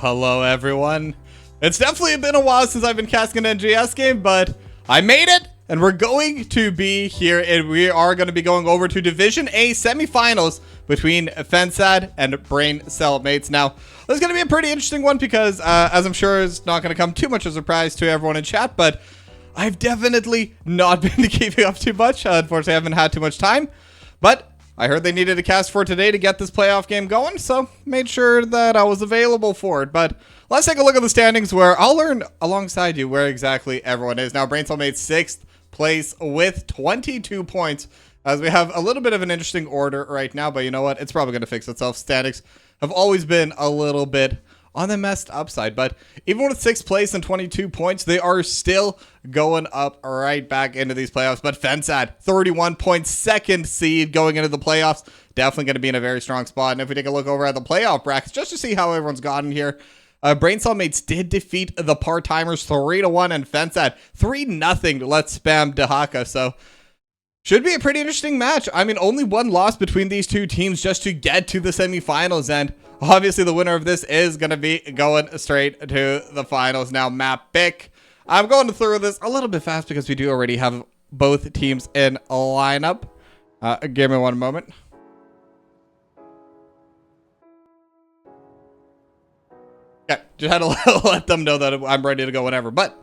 Hello everyone. It's definitely been a while since I've been casting an NGS game, but I made it, and we're going to be here, and we are going to be going over to Division A semifinals between Fensad and Braincellmates. Now, this is going to be a pretty interesting one because, as I'm sure is not going to come too much of a surprise to everyone in chat, but I've definitely not been keeping up too much. Unfortunately, I haven't had too much time, but I heard they needed a cast for today to get this playoff game going, so made sure that I was available for it. But let's take a look at the standings, where I'll learn alongside you where exactly everyone is. Now, Braincellmates 6th place with 22 points, as we have a little bit of an interesting order right now, but you know what? It's probably going to fix itself. Standings have always been a little bit on the messed up side, but even with 6th place and 22 points, they are still going up right back into these playoffs. But Fensad, 31 points, 2nd seed going into the playoffs, definitely going to be in a very strong spot. And if we take a look over at the playoff brackets, just to see how everyone's gotten here, Braincellmates did defeat the Part-Timers 3-1, and Fensad 3-0. Let's spam Dahaka. So should be a pretty interesting match. I mean, only one loss between these two teams just to get to the semifinals, and obviously the winner of this is going to be going straight to the finals. Now, map pick. I'm going through this a little bit fast because we do already have both teams in a lineup. Give me one moment. Okay, just had to let them know that I'm ready to go whenever. But,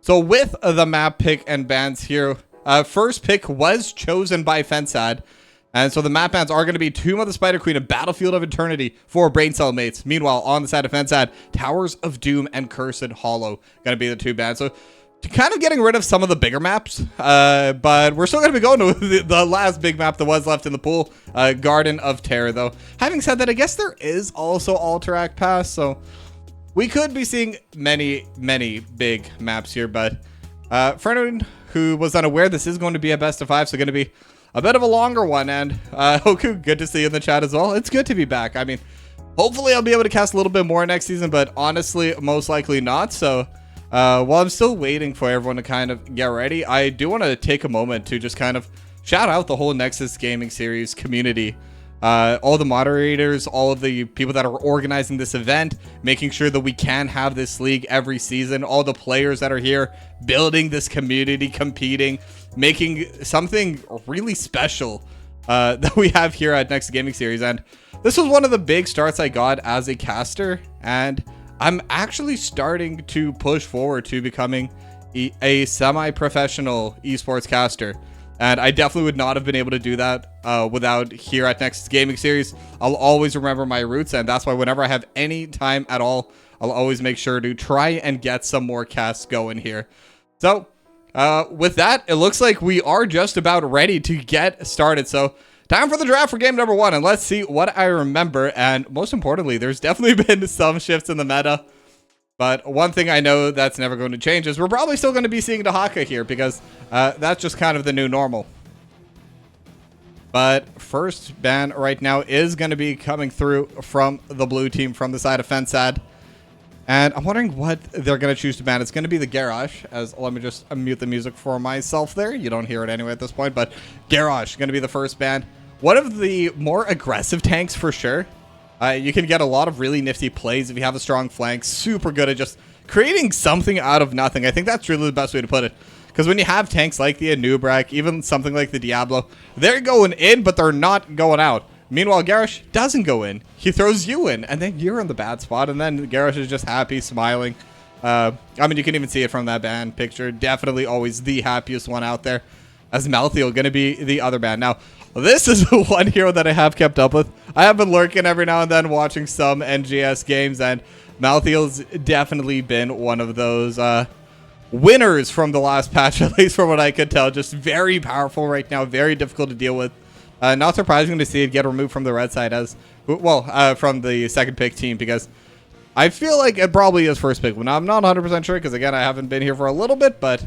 so with the map pick and bans here, first pick was chosen by Fensad. And so the map bans are going to be Tomb of the Spider Queen and Battlefield of Eternity for Braincellmates. Meanwhile, on the side of Fensad, Towers of Doom and Cursed Hollow going to be the two bans. So kind of getting rid of some of the bigger maps, but we're still going to be going to the last big map that was left in the pool, Garden of Terror, though. Having said that, I guess there is also Alterac Pass, so we could be seeing many big maps here. But for anyone who was unaware, this is going to be a best of 5, so going to be a bit of a longer one. And Hoku, good to see you in the chat as well. It's good to be back. I mean, hopefully I'll be able to cast a little bit more next season, but honestly, most likely not. So while I'm still waiting for everyone to kind of get ready, I do want to take a moment to just kind of shout out the whole Nexus Gaming Series community. All the moderators, all of the people that are organizing this event, making sure that we can have this league every season, all the players that are here, building this community, competing, making something really special that we have here at Nexus Gaming Series. And this was one of the big starts I got as a caster, and I'm actually starting to push forward to becoming a semi-professional esports caster. And I definitely would not have been able to do that without here at Nexus Gaming Series. I'll always remember my roots, and that's why whenever I have any time at all, I'll always make sure to try and get some more casts going here. So, with that, it looks like we are just about ready to get started. So, time for the draft for game number 1, and let's see what I remember. And most importantly, there's definitely been some shifts in the meta. But one thing I know that's never going to change is we're probably still going to be seeing Dahaka here, because that's just kind of the new normal. But first ban right now is going to be coming through from the blue team from the side of Fensad. And I'm wondering what they're going to choose to ban. It's going to be the Garrosh, as let me just mute the music for myself there. You don't hear it anyway at this point, but Garrosh going to be the first ban. One of the more aggressive tanks for sure. You can get a lot of really nifty plays if you have a strong flank. Super good at just creating something out of nothing. I think that's really the best way to put it. Because when you have tanks like the Anubrak, even something like the Diablo, they're going in, but they're not going out. Meanwhile, Garrosh doesn't go in. He throws you in, and then you're in the bad spot, and then Garrosh is just happy, smiling. I mean, you can even see it from that band picture. Definitely always the happiest one out there. As Malthiel going to be the other band. Now, this is the one hero that I have kept up with. I have been lurking every now and then watching some NGS games, and Malthiel's definitely been one of those winners from the last patch, at least from what I could tell. Just very powerful right now, very difficult to deal with. Not surprising to see it get removed from the red side, as Well, from the second pick team, because I feel like it probably is first pick. Now, I'm not 100% sure because, again, I haven't been here for a little bit, but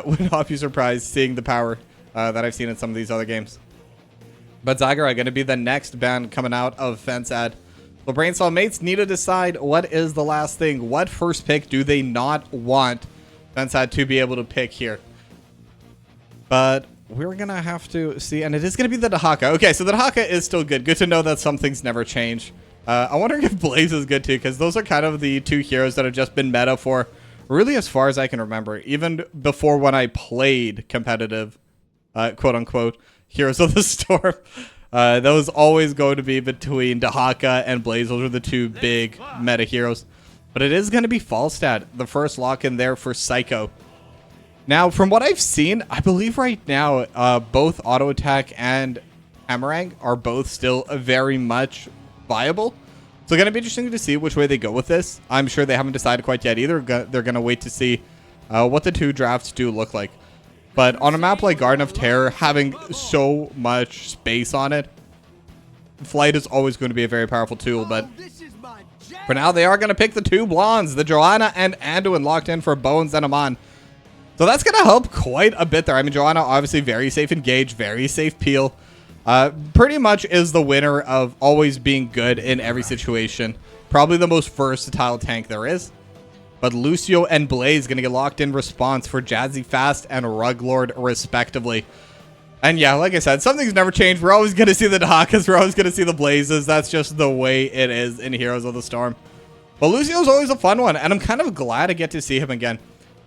would not be surprised seeing the power that I've seen in some of these other games. But Zagara going to be the next ban coming out of Fensad. The Braincellmates need to decide what is the last thing. What first pick do they not want Fensad to be able to pick here? But we're going to have to see. And it is going to be the Dahaka. Okay, so the Dahaka is still good. Good to know that some things never change. I wonder if Blaze is good too, because those are kind of the two heroes that have just been meta for really as far as I can remember. Even before when I played competitive, quote-unquote, Heroes of the Storm. That was always going to be between Dahaka and Blaze. Those are the two big meta heroes. But it is going to be Falstad, the first lock in there for Psycho. Now, from what I've seen, I believe right now, both Auto Attack and Hamarang are both still very much viable. So going to be interesting to see which way they go with this. I'm sure they haven't decided quite yet either. They're going to wait to see what the two drafts do look like. But on a map like Garden of Terror, having so much space on it, Flight is always going to be a very powerful tool. But for now, they are going to pick the two blondes, the Joanna and Anduin, locked in for Bones and Amon. So that's going to help quite a bit there. I mean, Joanna, obviously very safe engage, very safe peel. Pretty much is the winner of always being good in every situation. Probably the most versatile tank there is. But Lucio and Blaze going to get locked in response for Jazzy Fast and Ruglord, respectively. And yeah, like I said, some things never change. We're always going to see the Dahakas. We're always going to see the Blazes. That's just the way it is in Heroes of the Storm. But Lucio's always a fun one, and I'm kind of glad to get to see him again.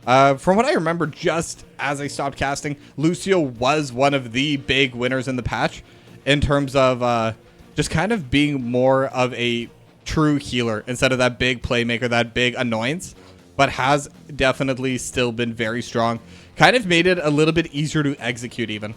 From what I remember, just as I stopped casting, Lucio was one of the big winners in the patch in terms of just kind of being more of a true healer instead of that big playmaker, that big annoyance. But has definitely still been very strong. Kind of made it a little bit easier to execute even.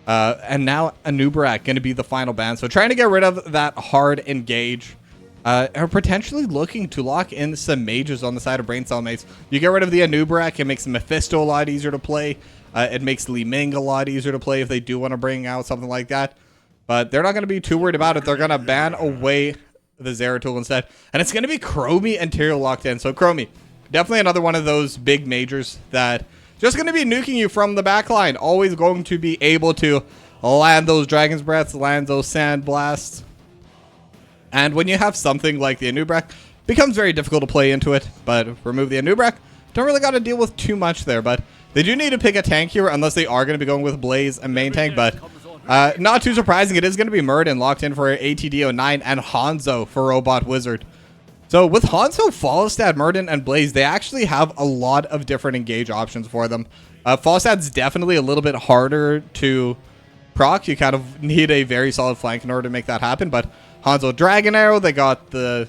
And now Anubarak going to be the final ban. So trying to get rid of that hard engage. Are potentially looking to lock in some mages on the side of Braincellmates. You get rid of the Anubarak, it makes Mephisto a lot easier to play. It makes Li Ming a lot easier to play if they do want to bring out something like that. But they're not going to be too worried about it. They're going to ban away the Zeratul instead. And it's going to be Chromie and Tyrael locked in. So Chromie, definitely another one of those big majors that just going to be nuking you from the backline. Always going to be able to land those Dragon's Breaths, land those Sand Blasts. And when you have something like the Anubarak, it becomes very difficult to play into it. But remove the Anubarak, don't really got to deal with too much there. But they do need to pick a tank here unless they are going to be going with Blaze and main tank. But not too surprising, it is going to be Murden locked in for ATD09 and Hanzo for Robot Wizard. So with Hanzo, Falstad, Murden, and Blaze, they actually have a lot of different engage options for them. Falstad's definitely a little bit harder to proc. You kind of need a very solid flank in order to make that happen. But Hanzo Dragon Arrow, they got the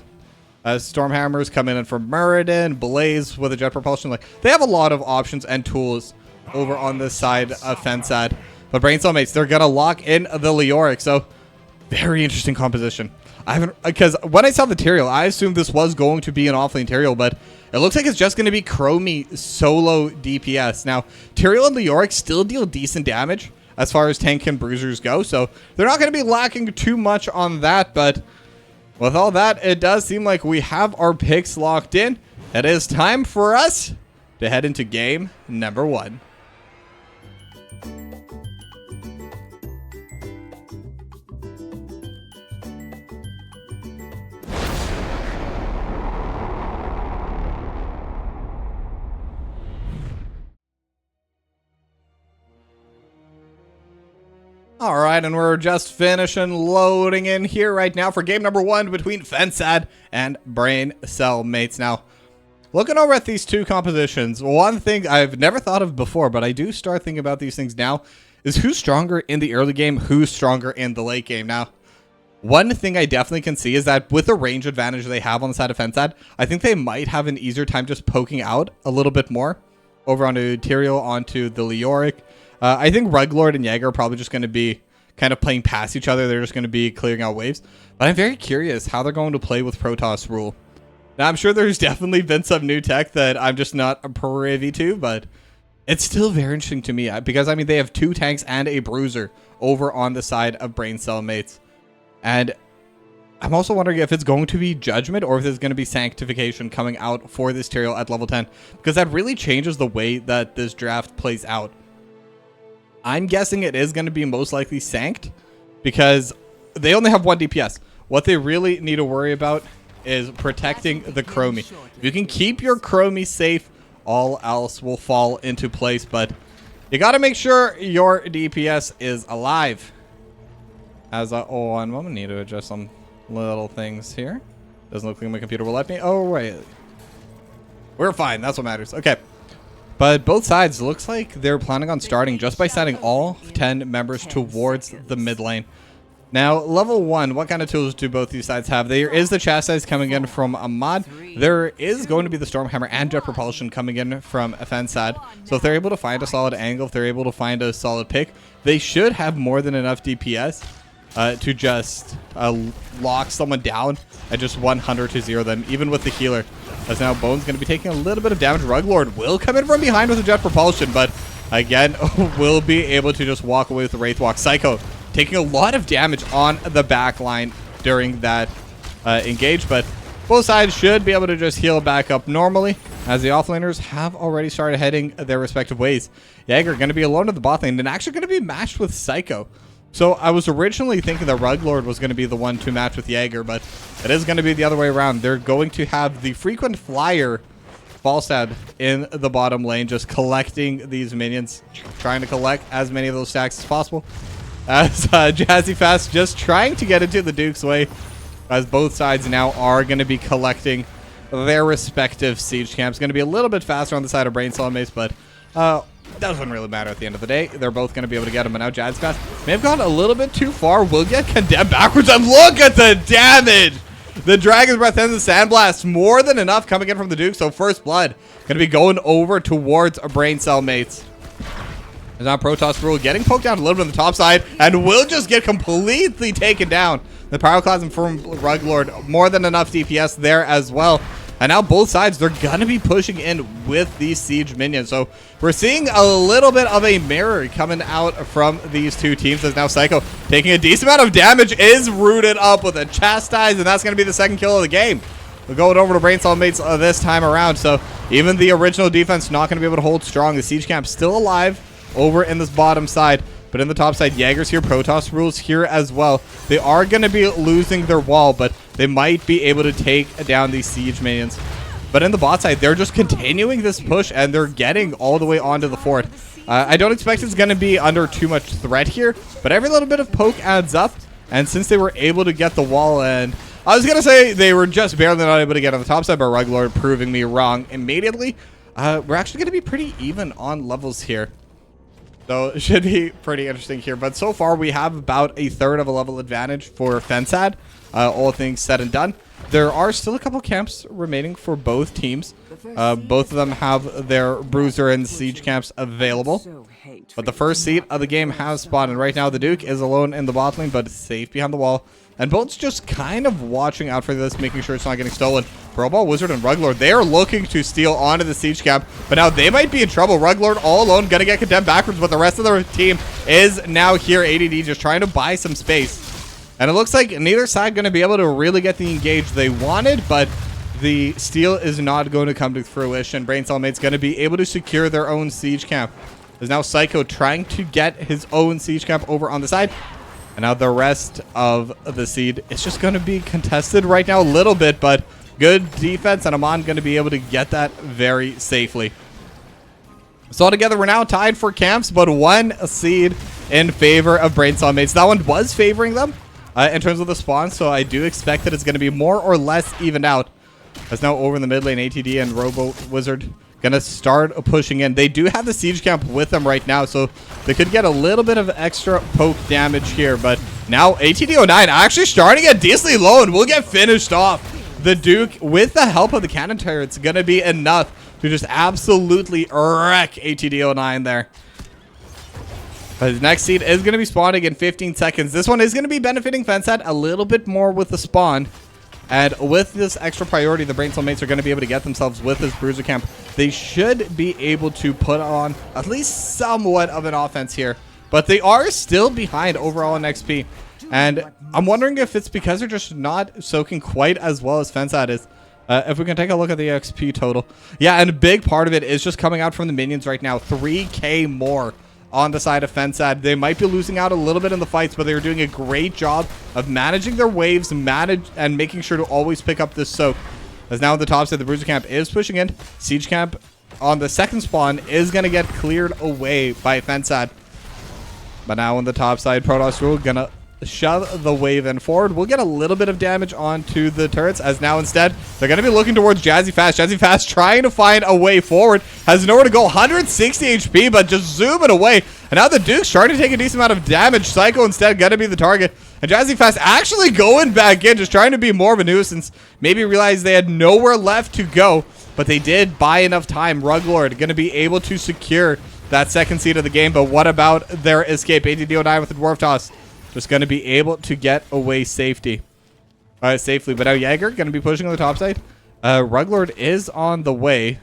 Stormhammers coming in from Murden, Blaze with a jet propulsion. Like, they have a lot of options and tools over on this side of Fensad. But Braincellmates, they're going to lock in the Leoric. So very interesting composition. I haven't, because when I saw the Tyrael, I assumed this was going to be an offlane Tyrael, but it looks like it's just going to be Chromie solo DPS. Now, Tyrael and Leoric still deal decent damage as far as tank and bruisers go, so they're not going to be lacking too much on that. But with all that, it does seem like we have our picks locked in. It is time for us to head into game number 1. All right, and we're just finishing loading in here right now for game number 1 between Fensad and Braincellmates. Now, looking over at these two compositions, one thing I've never thought of before, but I do start thinking about these things now, is who's stronger in the early game, who's stronger in the late game. Now, one thing I definitely can see is that with the range advantage they have on the side of Fensad, I think they might have an easier time just poking out a little bit more over onto Tyrael, onto the Leoric. I think Ruglord and Jaeger are probably just going to be kind of playing past each other. They're just going to be clearing out waves. But I'm very curious how they're going to play with Protoss rule. Now, I'm sure there's definitely been some new tech that I'm just not privy to, but it's still very interesting to me because, I mean, they have 2 tanks and a bruiser over on the side of Braincellmates. And I'm also wondering if it's going to be Judgment or if there's going to be Sanctification coming out for this Tyrael at level 10, because that really changes the way that this draft plays out. I'm guessing it is going to be most likely Sanct, because they only have 1 DPS. What they really need to worry about is protecting the Chromie. If you can keep your Chromie safe, all else will fall into place, but you got to make sure your DPS is alive. Oh, one moment, need to adjust some little things here. Doesn't look like my computer will let me. Oh, wait. We're fine. That's what matters. Okay. But both sides, looks like they're planning on starting just by sending all 10 members towards the mid lane. Now, level 1, what kind of tools do both these sides have? There is the Chastise coming in from Ahmad. There is going to be the Stormhammer and Jet Propulsion coming in from Fensad. So if they're able to find a solid angle, if they're able to find a solid pick, they should have more than enough DPS to just lock someone down at just 100 to 0 them, even with the healer. As now Bone's going to be taking a little bit of damage. Ruglord will come in from behind with a Jet Propulsion, but again, will be able to just walk away with the Wraith Walk. Psycho taking a lot of damage on the back line during that engage, but both sides should be able to just heal back up normally, as the offlaners have already started heading their respective ways. Jaeger going to be alone at the bot lane and actually going to be matched with Psycho. So I was originally thinking that Ruglord was going to be the one to match with Jaeger, but it is going to be the other way around. They're going to have the frequent flyer Fensad in the bottom lane, just collecting these minions, trying to collect as many of those stacks as possible. As Jazzy Fast just trying to get into the Duke's way, as both sides now are going to be collecting their respective siege camps. Going to be a little bit faster on the side of Braincellmates, but doesn't really matter at the end of the day. They're both going to be able to get him. And now Jazzy Fast may have gone a little bit too far. Will get condemned backwards, and look at the damage! The Dragon's Breath and the Sandblast, more than enough coming in from the Duke. So first blood going to be going over towards Braincellmates. There's now Protoss Rule getting poked down a little bit on the top side, and will just get completely taken down. The Pyroclasm from Ruglord, more than enough DPS there as well. And now both sides, they're going to be pushing in with these siege minions. So we're seeing a little bit of a mirror coming out from these two teams, as now Psycho taking a decent amount of damage, is rooted up with a Chastise, and that's going to be the second kill of the game. We're going over to Braincellmates this time around. So even the original defense not going to be able to hold strong. The siege camp still alive over in this bottom side, but in the top side, Jaeger's here, Protoss Rules here as well. They are going to be losing their wall, but they might be able to take down these siege minions. But in the bot side, they're just continuing this push, and they're getting all the way onto the fort. I don't expect it's going to be under too much threat here, but every little bit of poke adds up, and since they were able to get the wall, and I was going to say they were just barely not able to get on the top side, but Ruglord proving me wrong immediately. We're actually going to be pretty even on levels here. So it should be pretty interesting here. But so far, we have about a third of a level advantage for Fensad, all things said and done. There are still a couple camps remaining for both teams. Both of them have their Bruiser and Siege camps available. But the first seat of the game has spawned. And right now, the Duke is alone in the bot lane, but safe behind the wall. And both just kind of watching out for this, making sure it's not getting stolen. Pro-Ball, Wizard, and Ruglord, they are looking to steal onto the siege camp, but now they might be in trouble. Ruglord all alone, gonna get condemned backwards, but the rest of the team is now here. ADD just trying to buy some space. And it looks like neither side gonna be able to really get the engage they wanted, but the steal is not going to come to fruition. Braincellmates gonna be able to secure their own siege camp. There's now Psycho trying to get his own siege camp over on the side. And now the rest of the seed is just going to be contested right now a little bit, but good defense, and Amon going to be able to get that very safely. So altogether, we're now tied for camps, but one seed in favor of Braincellmates. That one was favoring them in terms of the spawn, so I do expect that it's going to be more or less evened out. As now over in the mid lane, ATD and Robo Wizard gonna start pushing in. They do have the siege camp with them right now, so they could get a little bit of extra poke damage here. But now ATD09 actually starting at decently low, and will get finished off. The Duke, with the help of the cannon turrets, gonna be enough to just absolutely wreck ATD09 there. But his next seed is gonna be spawning in 15 seconds. This one is gonna be benefiting Fensad a little bit more with the spawn. And with this extra priority, the Braincellmates are going to be able to get themselves with this Bruiser camp. They should be able to put on at least somewhat of an offense here. But they are still behind overall in XP. And I'm wondering if it's because they're just not soaking quite as well as Fensad is. If we can take a look at the XP total. Yeah, and a big part of it is just coming out from the minions right now. 3K more on the side of Fensad. They might be losing out a little bit in the fights, but they're doing a great job of managing their waves, and making sure to always pick up this soak. As now on the top side, the Bruiser Camp is pushing in. Siege Camp on the second spawn is going to get cleared away by Fensad. But now on the top side, Protoss Rule going to shove the wave in forward. We'll get a little bit of damage onto the turrets, as now instead they're going to be looking towards Jazzy Fast. Jazzy Fast trying to find a way forward, has nowhere to go. 160 HP, but just zooming away. And now the Duke's trying to take a decent amount of damage. Psycho instead going to be the target, and Jazzy Fast actually going back in, just trying to be more of a nuisance. Maybe realized they had nowhere left to go, but they did buy enough time. Ruglord going to be able to secure that second seed of the game. But what about their escape? ATD09 with the Dwarf Toss, just going to be able to get away safely. But now Jaeger going to be pushing on the top side. Ruglord is on the way,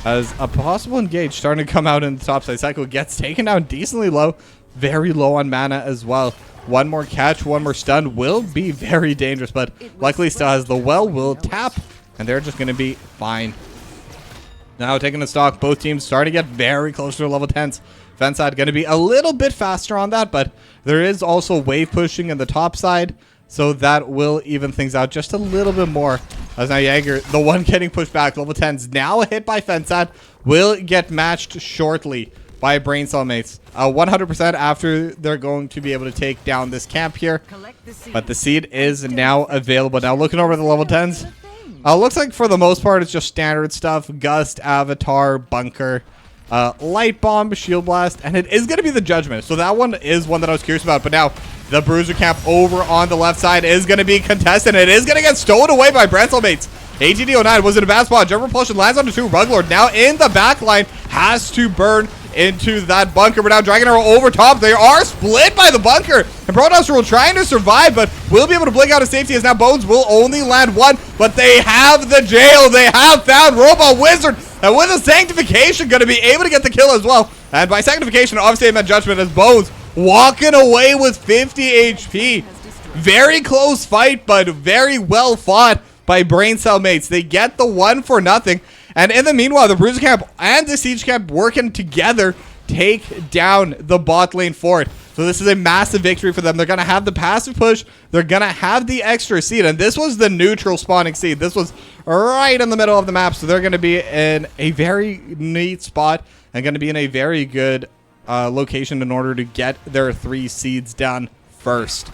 as a possible engage starting to come out in the top side. Psycho gets taken down decently low. Very low on mana as well. One more catch, one more stun will be very dangerous, but luckily still has the well, will tap, and they're just going to be fine. Now taking the stock, both teams starting to get very close to their level 10s. Fensad going to be a little bit faster on that, but there is also wave pushing in the top side, so that will even things out just a little bit more. As now Jaeger, the one getting pushed back, level 10s, now a hit by Fensad, will get matched shortly by Braincellmates. 100% after they're going to be able to take down this camp here. But the seed is now available. Now looking over the level 10s, looks like for the most part it's just standard stuff. Gust, Avatar, Bunker, Light Bomb, Shield Blast, and it is going to be the Judgment. So that one is one that I was curious about. But now the Bruiser Camp over on the left side is going to be contested. It is going to get stolen away by Braincellmates. ATD09 was in a bad spot. Jump Repulsion lands onto 2. Ruglord now in the back line has to burn into that bunker, but now Dragon Arrow over top. They are split by the bunker, and Protoss Rule trying to survive, but will be able to blink out of safety, as now Bones will only land one, but they have the jail. They have found Robot Wizard, and with a Sanctification going to be able to get the kill as well. And by Sanctification, obviously I meant Judgment, as Bones walking away with 50 HP. Very close fight, but very well fought by Braincellmates. They get the 1-0. And in the meanwhile, the Bruiser Camp and the Siege Camp working together take down the bot lane fort. So this is a massive victory for them. They're going to have the passive push. They're going to have the extra seed. And this was the neutral spawning seed. This was right in the middle of the map. So they're going to be in a very neat spot and going to be in a very good location in order to get their 3 seeds done first.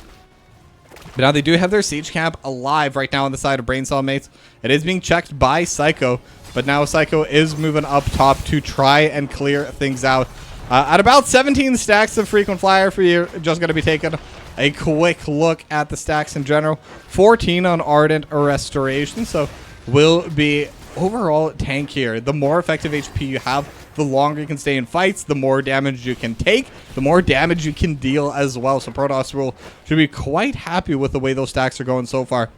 But now they do have their Siege Camp alive right now on the side of Braincellmates. It is being checked by Psycho. But now Psycho is moving up top to try and clear things out. At about 17 stacks of Frequent Flyer for you, just going to be taking a quick look at the stacks in general. 14 on Ardent Restoration, so will be overall tankier. The more effective HP you have, the longer you can stay in fights, the more damage you can take, the more damage you can deal as well. So Protoss Rule should be quite happy with the way those stacks are going so far.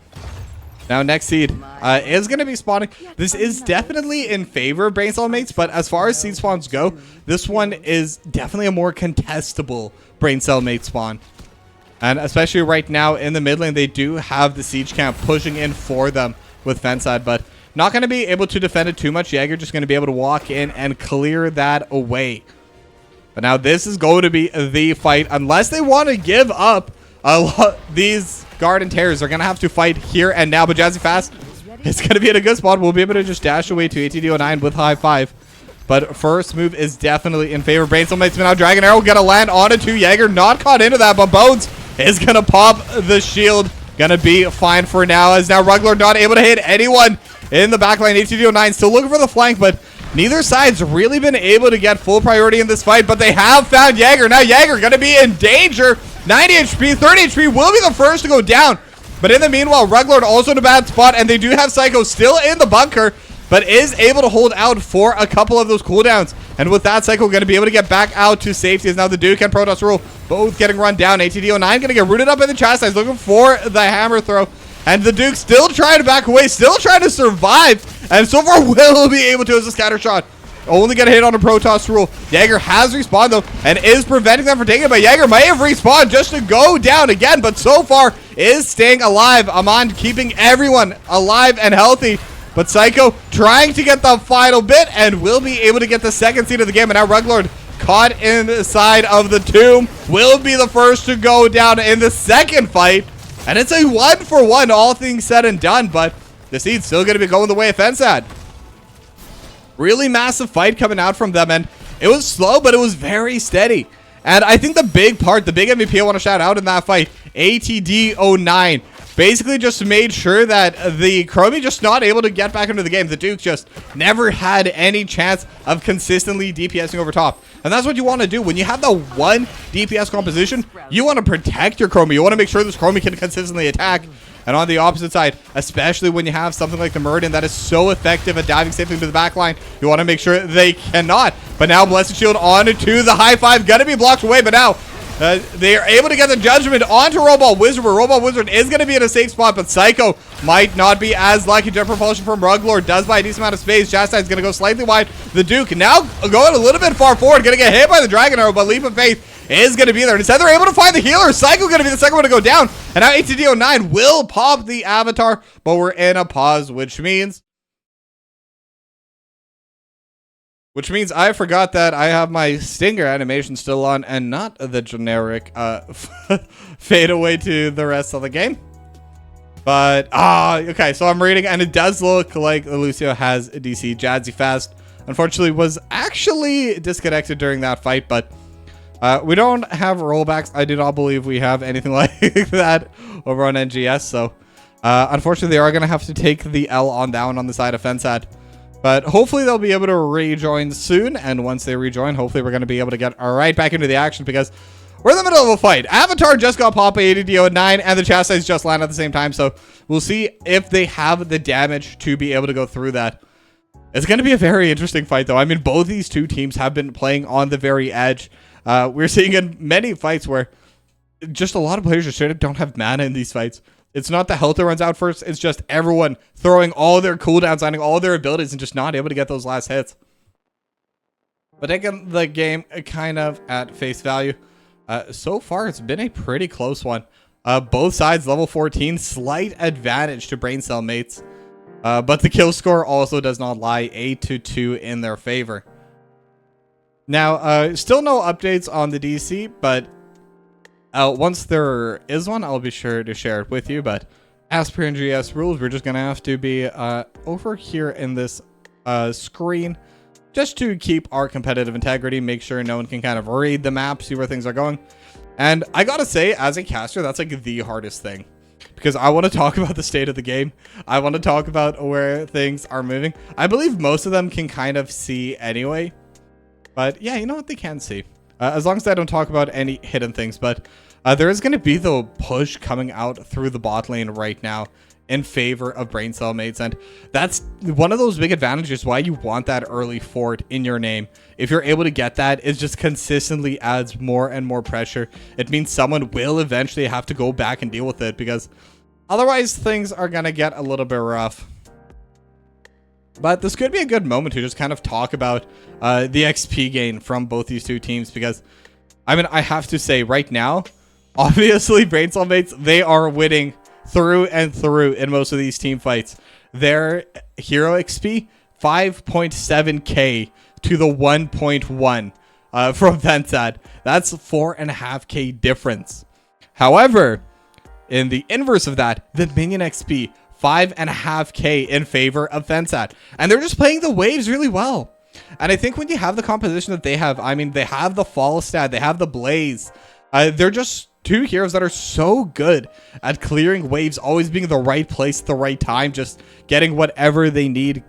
Now, next seed is going to be spawning. This is definitely in favor of Braincellmates, but as far as seed spawns go, this one is definitely a more contestable Braincellmate spawn. And especially right now in the mid lane, they do have the Siege Camp pushing in for them with Fensad, but not going to be able to defend it too much. Jaeger just going to be able to walk in and clear that away. But now this is going to be the fight. Unless they want to give up these Garden Terrors, are going to have to fight here and now. But Jazzy Fast is going to be in a good spot. We'll be able to just dash away to ATD09 with high 5. But first move is definitely in favor of Braincellmates. Now Dragon Arrow going to land onto 2. Jaeger not caught into that, but Bones is going to pop the shield. Going to be fine for now, as now Ruglord not able to hit anyone in the backline. ATD09 still looking for the flank, but neither side's really been able to get full priority in this fight. But they have found Jaeger. Now Jaeger going to be in danger. 90 HP, 30 HP will be the first to go down. But in the meanwhile, Ruglord also in a bad spot, and they do have Psycho still in the bunker, but is able to hold out for a couple of those cooldowns. And with that, Psycho going to be able to get back out to safety, as now the Duke and Protoss Rule both getting run down. ATD09 going to get rooted up in the chastise, looking for the hammer throw. And the Duke still trying to back away, still trying to survive. And so far will be able to as a scatter shot only get a hit on a Protoss rule. Jaeger has respawned though, and is preventing them from taking it, but Jaeger may have respawned just to go down again, but so far is staying alive. Amon keeping everyone alive and healthy, but Psycho trying to get the final bit and will be able to get the second seed of the game. And now Ruglord, caught inside of the tomb, will be the first to go down in the second fight. And it's a 1-for-1, all things said and done, but the seed's still going to be going the way of Fensad. Really massive fight coming out from them, and it was slow, but it was very steady. And I think the big part, the big MVP I want to shout out in that fight, ATD09, basically just made sure that the Chromie just not able to get back into the game. The Duke just never had any chance of consistently DPSing over top. And that's what you want to do. When you have the one DPS composition, you want to protect your Chromie. You want to make sure this Chromie can consistently attack. And on the opposite side, especially when you have something like the Meridian that is so effective at diving safely to the back line, you want to make sure they cannot. But now Blessed Shield on to the high five. Gonna be blocked away, but now they are able to get the judgment onto Robot Wizard, where Robot Wizard is going to be in a safe spot, but Psycho might not be as lucky. Jet Propulsion from Ruglord does buy a decent amount of space. Chastise is going to go slightly wide. The Duke now going a little bit far forward, going to get hit by the Dragon Arrow, but Leap of Faith is going to be there. Instead, they're able to find the healer. Psycho going to be the second one to go down, and now ATD09 will pop the Avatar, but we're in a pause, which means I forgot that I have my Stinger animation still on and not the generic fade away to the rest of the game. But, okay, so I'm reading, and it does look like Lucio has a DC. Jadzzy Fast, unfortunately, was actually disconnected during that fight, but we don't have rollbacks. I do not believe we have anything like that over on NGS, so unfortunately, they are going to have to take the L on that one on the side of Fensad. But hopefully they'll be able to rejoin soon, and once they rejoin, hopefully we're going to be able to get right back into the action, because we're in the middle of a fight. Avatar just got popped by ATD09, and the Chastise just landed at the same time, so we'll see if they have the damage to be able to go through that. It's going to be a very interesting fight, though. I mean, both these two teams have been playing on the very edge. We're seeing in many fights where just a lot of players just straight up don't have mana in these fights. It's not the health that runs out first. It's just everyone throwing all their cooldowns, landing all their abilities, and just not able to get those last hits. But taking the game kind of at face value, so far it's been a pretty close one. Both sides level 14, slight advantage to Braincellmates. But the kill score also does not lie, 8-2 in their favor. Now, still no updates on the DC, but once there is one, I'll be sure to share it with you. But as per NGS rules, we're just going to have to be over here in this screen just to keep our competitive integrity, make sure no one can kind of read the map, see where things are going. And I got to say, as a caster, that's like the hardest thing, because I want to talk about the state of the game. I want to talk about where things are moving. I believe most of them can kind of see anyway. But yeah, you know what? They can see. As long as I don't talk about any hidden things. But there is going to be the push coming out through the bot lane right now in favor of Braincellmates. And that's one of those big advantages why you want that early fort in your name. If you're able to get that, it just consistently adds more and more pressure. It means someone will eventually have to go back and deal with it, because otherwise things are going to get a little bit rough. But this could be a good moment to just kind of talk about the XP gain from both these two teams, because, I mean, I have to say right now, obviously Braincellmates, they are winning through and through in most of these team fights. Their hero XP, 5.7k to the 1.1 from Fensad. That's 4.5k difference. However, in the inverse of that, the minion XP, 5.5k in favor of Fensad. And they're just playing the waves really well. And I think when you have the composition that they have, I mean, they have the Falstad, they have the Blaze. They're just two heroes that are so good at clearing waves, always being in the right place at the right time, just getting whatever they need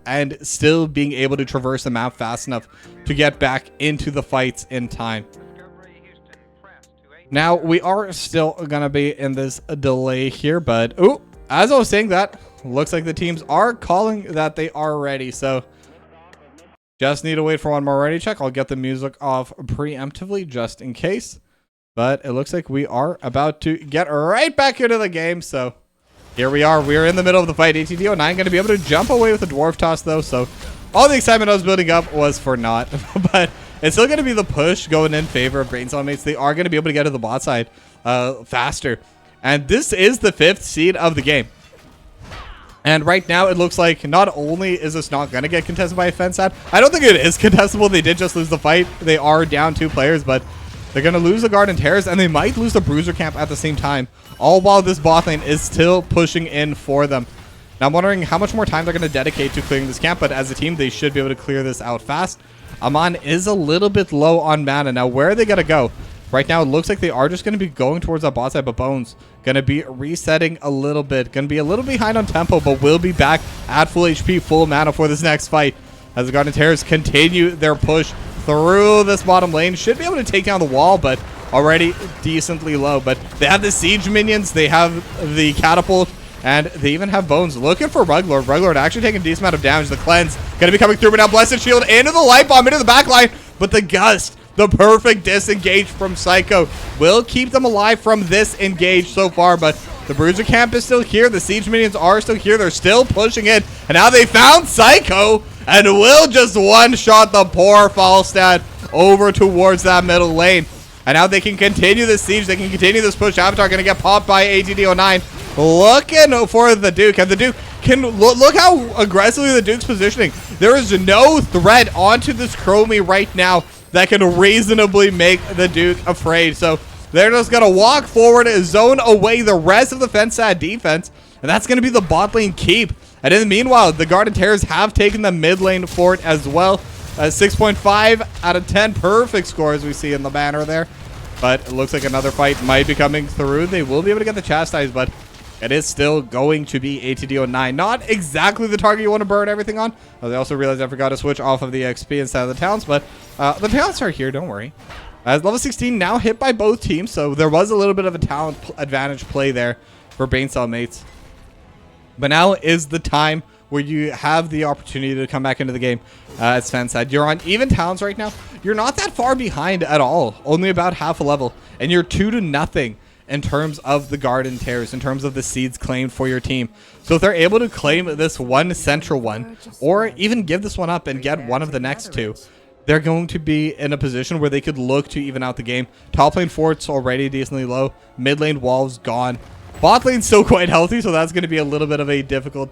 and still being able to traverse the map fast enough to get back into the fights in time. Now, we are still going to be in this delay here, but as I was saying that, looks like the teams are calling that they are ready, so just need to wait for one more ready check. I'll get the music off preemptively just in case. But it looks like we are about to get right back into the game. So here we are. We're in the middle of the fight. ATD09 going to be able to jump away with a Dwarf Toss, though. So all the excitement I was building up was for naught. But it's still going to be the push going in favor of Braincellmates. They are going to be able to get to the bot side faster. And this is the 5th seed of the game. And right now, it looks like not only is this not going to get contested by Fensad, I don't think it is contestable. They did just lose the fight. They are down 2 players, but they're going to lose the Garden Terrace, and they might lose the Bruiser camp at the same time, all while this bot lane is still pushing in for them. Now, I'm wondering how much more time they're going to dedicate to clearing this camp, but as a team, they should be able to clear this out fast. Amon is a little bit low on mana. Now, where are they going to go? Right now, it looks like they are just going to be going towards that bot side, but Bones going to be resetting a little bit. Going to be a little behind on tempo, but will be back at full HP, full mana for this next fight. As the Garden Terrors continue their push through this bottom lane. Should be able to take down the wall, but already decently low. But they have the siege minions. They have the catapult. And they even have Bones looking for Ruglord. Ruglord actually taking a decent amount of damage. The cleanse going to be coming through, but now Blessed Shield into the light bomb, into the back line. But the gust, the perfect disengage from Psycho, will keep them alive from this engage so far. But the Bruiser camp is still here. The siege minions are still here. They're still pushing in. And now they found Psycho and will just one-shot the poor Falstad over towards that middle lane. And now they can continue this siege. They can continue this push. Avatar going to get popped by ATD09. Looking for the Duke. And the Duke can look how aggressively the Duke's positioning. There is no threat onto this Chromie right now that can reasonably make the Duke afraid. So they're just going to walk forward, zone away the rest of the Fensad defense. And that's going to be the bot lane keep. And in the meanwhile, the Garden Terrors have taken the mid lane fort as well. 6.5 out of 10. Perfect score as we see in the banner there. But it looks like another fight might be coming through. They will be able to get the chastise, but it is still going to be ATD09. Not exactly the target you want to burn everything on. They also realized I forgot to switch off of the XP instead of the talents, but the talents are here, don't worry. As level 16 now hit by both teams, so there was a little bit of a talent advantage play there for Braincellmates. But now is the time where you have the opportunity to come back into the game. As Fan said, you're on even talents right now. You're not that far behind at all, only about half a level, and you're 2-0 in terms of the Garden Terrors, in terms of the seeds claimed for your team. So if they're able to claim this one central one, or even give this one up and get one of the next 2, they're going to be in a position where they could look to even out the game. Top lane fort's already decently low. Mid lane walls gone. Bot lane's still quite healthy, so that's going to be a little bit of a difficult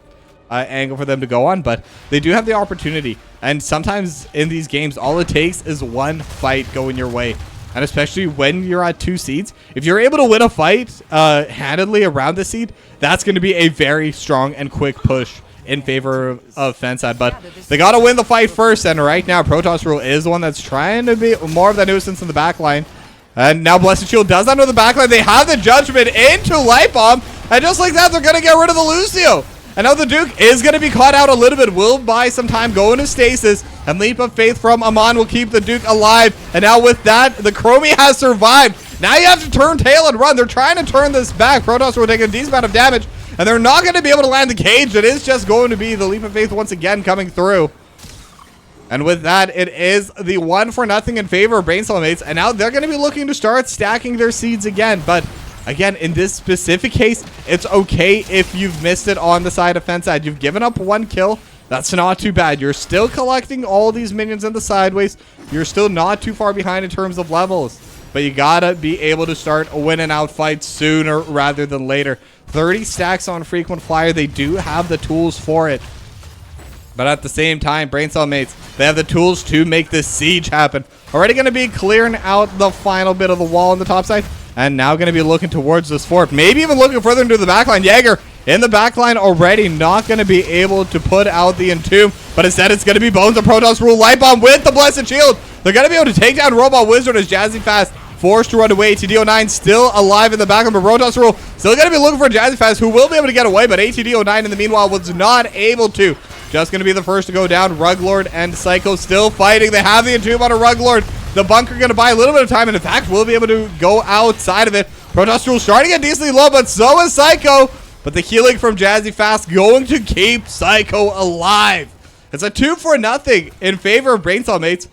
angle for them to go on, but they do have the opportunity. And sometimes in these games, all it takes is one fight going your way. And especially when you're at 2 seeds, if you're able to win a fight handedly around the seed, that's going to be a very strong and quick push in favor of Fensad. But they got to win the fight first, and right now Protoss Rule is the one that's trying to be more of that nuisance in the back line. And now Blessed Shield does not know the back line. They have the Judgment into Light Bomb, and just like that, they're going to get rid of the Lucio. And now the Duke is going to be caught out a little bit. Will buy some time, go into stasis, and Leap of Faith from Amon will keep the Duke alive. And now with that, the Chromie has survived. Now you have to turn tail and run. They're trying to turn this back. Protoss will take a decent amount of damage, and they're not going to be able to land the cage. It is just going to be the Leap of Faith once again coming through. And with that, it is the 1-0 in favor of Braincellmates. And now they're going to be looking to start stacking their seeds again. But again, in this specific case, it's okay if you've missed it on the side of Fensad. You've given up 1 kill. That's not too bad. You're still collecting all these minions in the sideways. You're still not too far behind in terms of levels. But you gotta be able to start winning out fights sooner rather than later. 30 stacks on Frequent Flyer. They do have the tools for it. But at the same time, Braincellmates, they have the tools to make this siege happen. Already going to be clearing out the final bit of the wall on the top side. And now going to be looking towards this fort. Maybe even looking further into the backline. Jaeger in the backline already. Not going to be able to put out the Entomb. But instead, it's going to be Bones of Protoss Rule. Light Bomb with the Blessed Shield. They're going to be able to take down Robot Wizard as Jazzy Fast forced to run away. ATD09 still alive in the backline. But Protoss Rule still going to be looking for Jazzy Fast, who will be able to get away. But ATD09 in the meanwhile was not able to. Just going to be the first to go down. Ruglord and Psycho still fighting. They have the Entomb on a Ruglord. The Bunker going to buy a little bit of time, and in fact, will be able to go outside of it. Protoss Rule starting to get decently low, but so is Psycho. But the healing from Jazzy Fast going to keep Psycho alive. It's a 2-0 in favor of Braincellmates.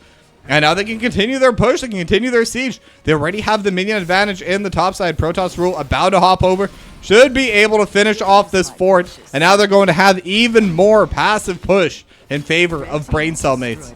And now they can continue their push. They can continue their siege. They already have the minion advantage in the top side. Protoss Rule about to hop over. Should be able to finish off this fort. And now they're going to have even more passive push in favor of Braincellmates.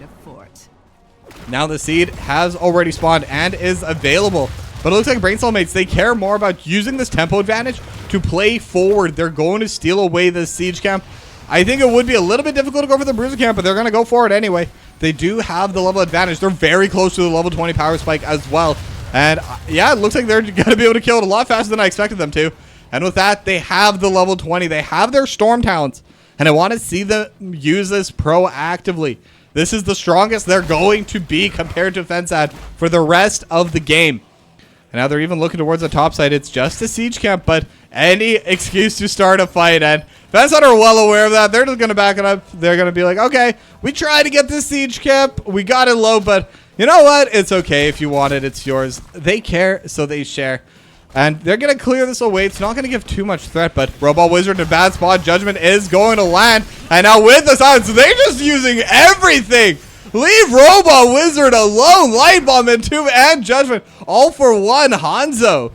Now the seed has already spawned and is available. But it looks like Braincellmates, they care more about using this tempo advantage to play forward. They're going to steal away this siege camp. I think it would be a little bit difficult to go for the bruiser camp, but they're going to go for it anyway. They do have the level advantage. They're very close to the level 20 power spike as well. And yeah, it looks like they're going to be able to kill it a lot faster than I expected them to. And with that, they have the level 20. They have their storm talents. And I want to see them use this proactively. This is the strongest they're going to be compared to Fensad for the rest of the game. And now they're even looking towards the top side. It's just a siege camp, but any excuse to start a fight. And Fensad are well aware of that. They're just going to back it up. They're going to be like, okay, we tried to get this siege camp. We got it low, but you know what? It's okay. If you want it, it's yours. They care, so they share. And they're going to clear this away. It's not going to give too much threat, but Robot Wizard in a bad spot. Judgment is going to land. And now with the silence, they're just using everything. Leave Robot Wizard alone. Light Bomb into and Judgment. All for one Hanzo.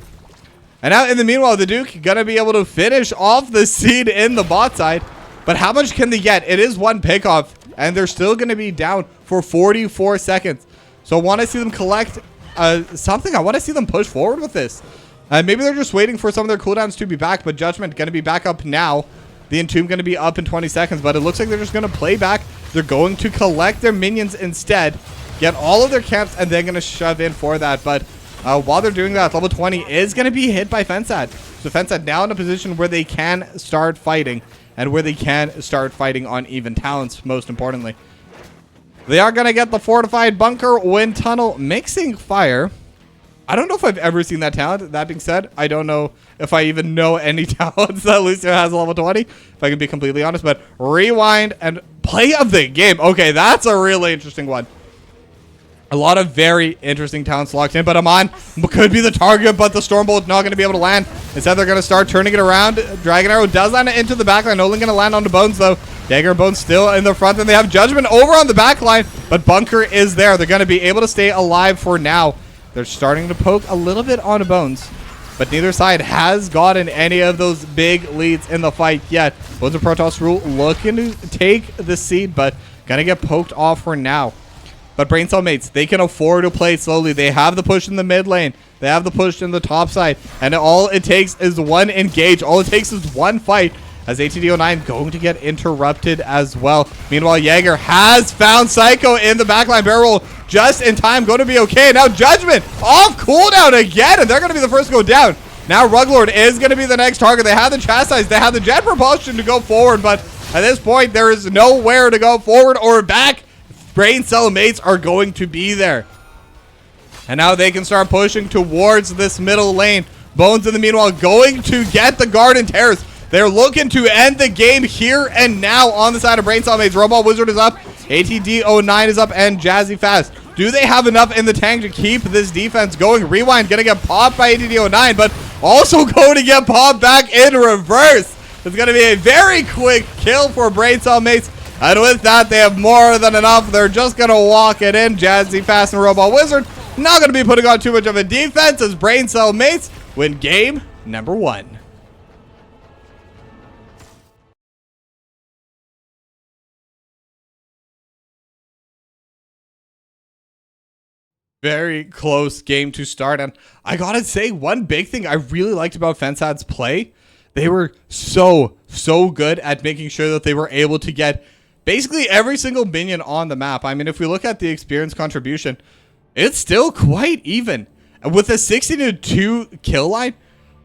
And now in the meanwhile, the Duke going to be able to finish off the seed in the bot side. But how much can they get? It is one pickoff. And they're still going to be down for 44 seconds. So I want to see them collect something. I want to see them push forward with this. Maybe they're just waiting for some of their cooldowns to be back, but Judgment going to be back up now. The Entomb going to be up in 20 seconds, but it looks like they're just going to play back. They're going to collect their minions instead, get all of their camps, and then going to shove in for that. But while they're doing that, level 20 is going to be hit by Fensad. So Fensad now in a position where they can start fighting, and where they can start fighting on even talents, most importantly. They are going to get the fortified bunker, wind tunnel, mixing fire. I don't know if I've ever seen that talent. That being said, I don't know if I even know any talents that Lucio has level 20, if I can be completely honest. But rewind and play of the game. Okay, that's a really interesting one. A lot of very interesting talents locked in, but Amon could be the target, but the Stormbolt not going to be able to land. Instead, they're going to start turning it around. Dragon Arrow does land into the backline. Only going to land onto Bones, though. Dagger and Bones still in the front, and they have Judgment over on the backline, but Bunker is there. They're going to be able to stay alive for now. They're starting to poke a little bit on Bones, but neither side has gotten any of those big leads in the fight yet. Bones of Protoss Rule looking to take the seed, but going to get poked off for now. But Braincellmates, they can afford to play slowly. They have the push in the mid lane. They have the push in the top side. And all it takes is one engage. All it takes is one fight. As ATD09 going to get interrupted as well. Meanwhile, Jaeger has found Psycho in the backline. Barrel roll just in time. Going to be okay. Now Judgment off cooldown again. And they're going to be the first to go down. Now Ruglord is going to be the next target. They have the Chastise. They have the Jet Propulsion to go forward. But at this point, there is nowhere to go forward or back. Braincellmates are going to be there. And now they can start pushing towards this middle lane. Bones in the meanwhile going to get the Garden Terrace. They're looking to end the game here and now on the side of Braincellmates. Robot Wizard is up. ATD09 is up and Jazzy Fast. Do they have enough in the tank to keep this defense going? Rewind going to get popped by ATD09, but also going to get popped back in reverse. It's going to be a very quick kill for Braincellmates. And with that, they have more than enough. They're just going to walk it in. Jazzy Fast and Robot Wizard not going to be putting on too much of a defense as Braincellmates win game number 1. Very close game to start. And I gotta say, one big thing I really liked about Fensad's play, they were so good at making sure that they were able to get basically every single minion on the map. I mean, if we look at the experience contribution, it's still quite even. With a 60-2 kill line,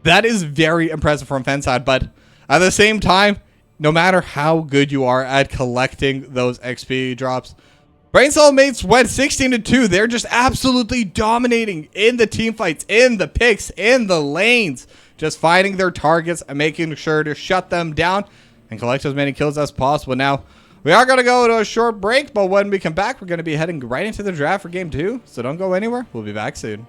that is very impressive from Fensad. But at the same time, no matter how good you are at collecting those XP drops, Braincellmates went 16-2. They're just absolutely dominating in the team fights, in the picks, in the lanes. Just finding their targets and making sure to shut them down and collect as many kills as possible. Now, we are going to go to a short break, but when we come back, we're going to be heading right into the draft for game 2. So don't go anywhere. We'll be back soon.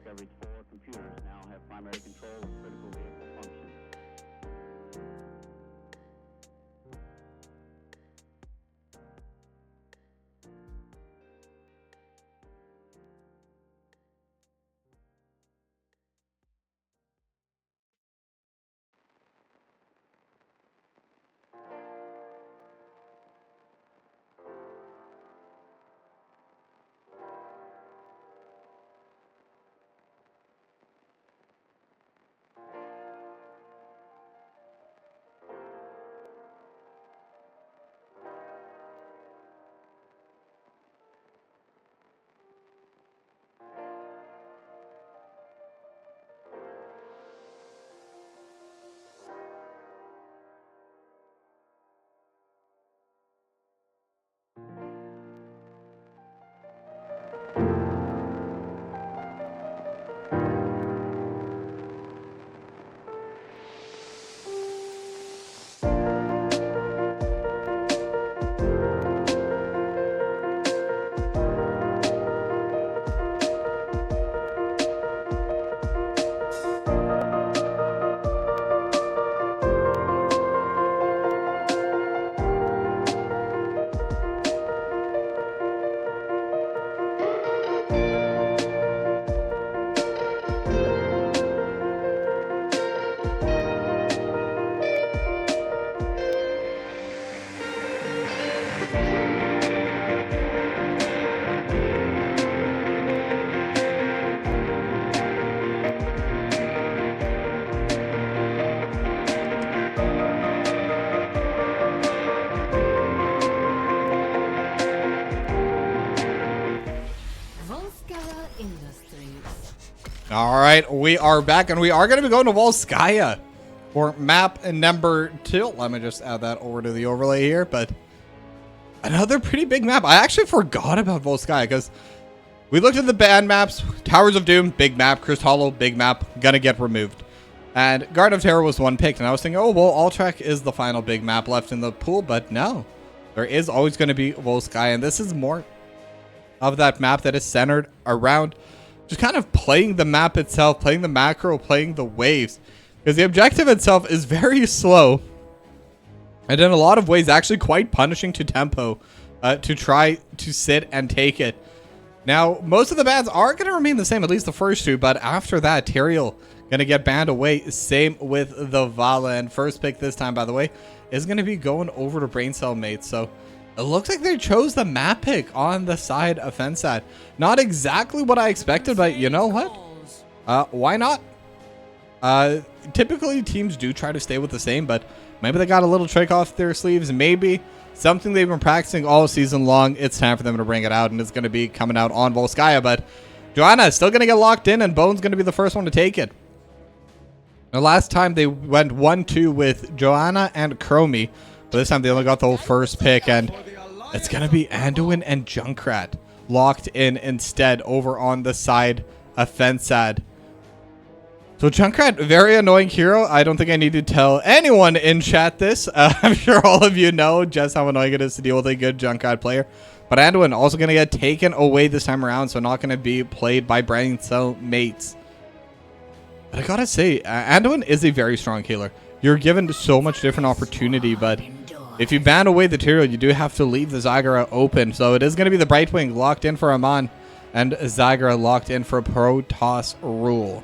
Discovery's 4 computers now have primary control of critical vehicle functions. All right, we are back, and we are going to be going to Volskaya for map number 2. Let me just add that over to the overlay here, but another pretty big map. I actually forgot about Volskaya because we looked at the band maps. Towers of Doom, big map. Crystal Hollow, big map. Gonna get removed. And Garden of Terror was one picked, and I was thinking, oh, well, Alterac is the final big map left in the pool, but no. There is always going to be Volskaya, and this is more of that map that is centered around just kind of playing the map itself, playing the macro, playing the waves. Because the objective itself is very slow. And in a lot of ways, actually quite punishing to tempo to try to sit and take it. Now, most of the bans are going to remain the same, at least the first two. But after that, Tyrael going to get banned away. Same with the Vala. And first pick this time, by the way, is going to be going over to Braincellmates. So it looks like they chose the map pick on the side of Fensad. Not exactly what I expected, but you know what? Why not? Typically, teams do try to stay with the same, but maybe they got a little trick off their sleeves. Maybe something they've been practicing all season long. It's time for them to bring it out, and it's going to be coming out on Volskaya. But Joanna is still going to get locked in, and Bone's going to be the first one to take it. The last time they went 1-2 with Joanna and Chromie, but this time they only got the whole first pick, and it's going to be Anduin and Junkrat locked in instead over on the side of Fensad. So Junkrat, very annoying hero. I don't think I need to tell anyone in chat this. I'm sure all of you know just how annoying it is to deal with a good Junkrat player. But Anduin also going to get taken away this time around, so not going to be played by Braincellmates. But I gotta say, Anduin is a very strong healer. You're given so much different opportunity, but if you ban away the Tyrael, you do have to leave the Zagara open. So it is going to be the Brightwing locked in for Amon and Zagara locked in for Protoss Rule.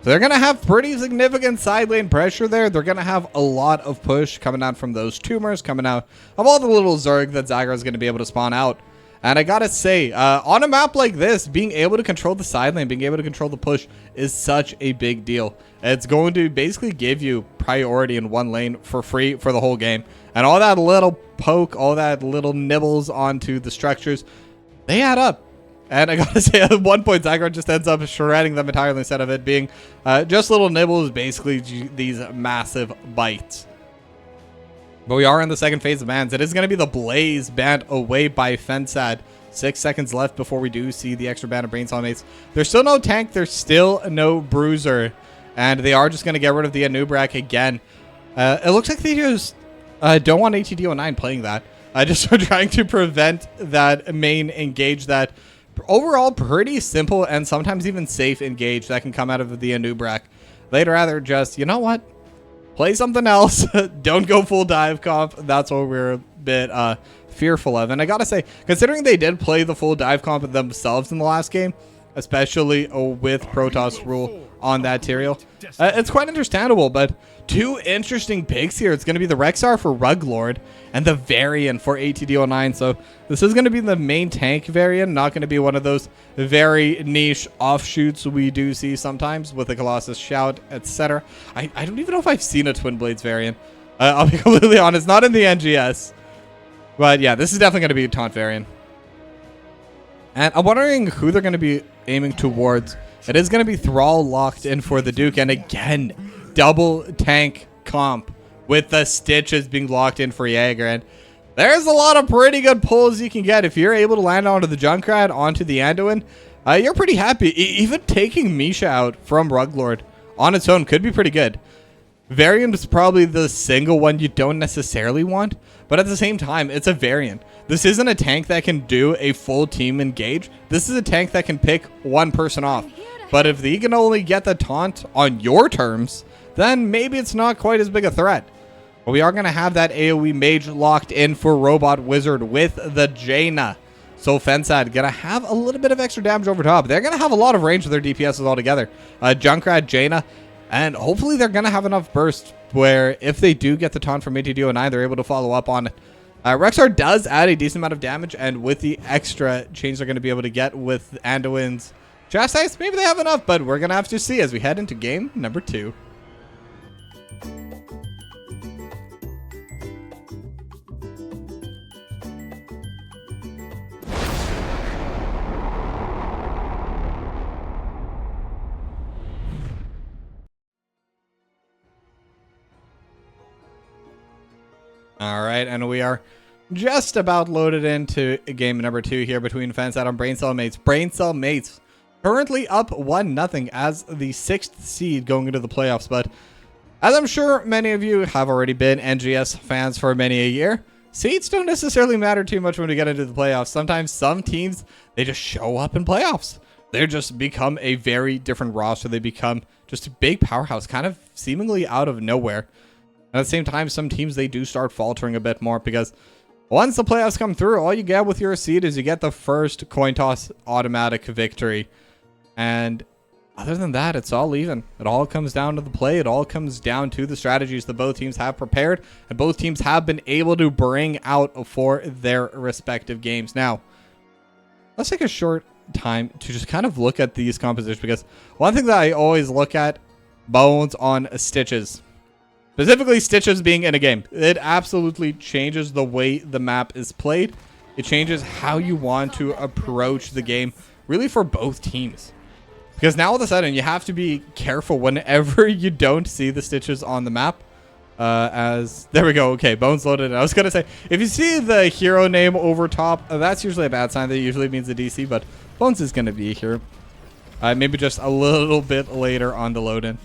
So they're going to have pretty significant side lane pressure there. They're going to have a lot of push coming out from those tumors, coming out of all the little Zerg that Zagara is going to be able to spawn out. And I gotta say, on a map like this, being able to control the side lane, being able to control the push is such a big deal. It's going to basically give you priority in one lane for free for the whole game. And all that little poke, all that little nibbles onto the structures, they add up. And I gotta say, at one point, Zagara just ends up shredding them entirely instead of it being just little nibbles, basically these massive bites. But we are in the second phase of bans. It is going to be the Blaze banned away by Fensad. 6 seconds left before we do see the extra ban of Braincellmates. There's still no tank. There's still no bruiser. And they are just going to get rid of the Anubrak again. It looks like they just don't want ATD09 playing that. Just trying to prevent that main engage that overall pretty simple and sometimes even safe engage that can come out of the Anubrak. They'd rather just, you know what? Play something else. Don't go full dive comp. That's what we're a bit fearful of. And I gotta say, considering they did play the full dive comp themselves in the last game, especially with Protoss rule on that Tyrael, it's quite understandable. But two interesting picks here. It's going to be the Rexar for Ruglord and the Varian for ATD09. So this is going to be the main tank variant, not going to be one of those very niche offshoots we do see sometimes with the Colossus Shout, etc. I don't even know if I've seen a Twin Blades variant. I'll be completely honest, not in the NGS. But yeah, this is definitely going to be a taunt variant. And I'm wondering who they're going to be aiming towards. It is going to be Thrall locked in for the Duke. And again, double tank comp with the Stitches being locked in for Jaeger. And there's a lot of pretty good pulls you can get. If you're able to land onto the Junkrat, onto the Anduin, you're pretty happy. Even taking Misha out from Ruglord on its own could be pretty good. Variant is probably the single one you don't necessarily want, but at the same time, it's a variant. This isn't a tank that can do a full team engage. This is a tank that can pick one person off. But if you can only get the taunt on your terms, then maybe it's not quite as big a threat. But we are going to have that AoE mage locked in for Robot Wizard with the Jaina. So Fensad going to have a little bit of extra damage over top. They're going to have a lot of range with their DPSs altogether. Junkrat, Jaina, and hopefully they're going to have enough burst where if they do get the taunt from ATD09, they're able to follow up on it. Rexar does add a decent amount of damage, and with the extra change they're going to be able to get with Anduin's Chastise, maybe they have enough, but we're going to have to see as we head into game number 2. All right, and we are just about loaded into game number 2 here between Fensad and Braincellmates. Braincellmates currently up 1-0 as the 6th seed going into the playoffs, but as I'm sure many of you have already been NGS fans for many a year, seeds don't necessarily matter too much when we get into the playoffs. Sometimes some teams, they just show up in playoffs. They just become a very different roster. They become just a big powerhouse, kind of seemingly out of nowhere. At the same time, some teams, they do start faltering a bit more because once the playoffs come through, all you get with your seed is you get the first coin toss automatic victory. And other than that, it's all even. It all comes down to the play. It all comes down to the strategies that both teams have prepared and both teams have been able to bring out for their respective games. Now, let's take a short time to just kind of look at these compositions, because one thing that I always look at, bones on Stitches. Specifically, Stitches being in a game. It absolutely changes the way the map is played. It changes how you want to approach the game, really for both teams. Because now all of a sudden, you have to be careful whenever you don't see the Stitches on the map. There we go. Okay, Bones loaded. I was going to say, if you see the hero name over top, that's usually a bad sign. That usually means the DC, but Bones is going to be here. Maybe just a little bit later on the load-in.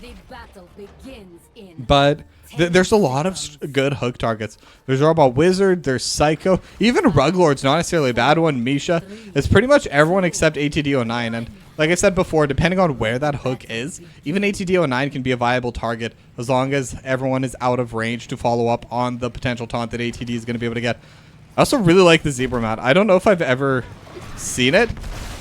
But there's a lot of good hook targets. There's Robot Wizard, there's Psycho, even Ruglord's not necessarily a bad one. Misha, it's pretty much everyone except ATD09. And like I said before, depending on where that hook is, even ATD09 can be a viable target as long as everyone is out of range to follow up on the potential taunt that ATD is going to be able to get. I also really like the Zebra mat. I don't know if I've ever seen it.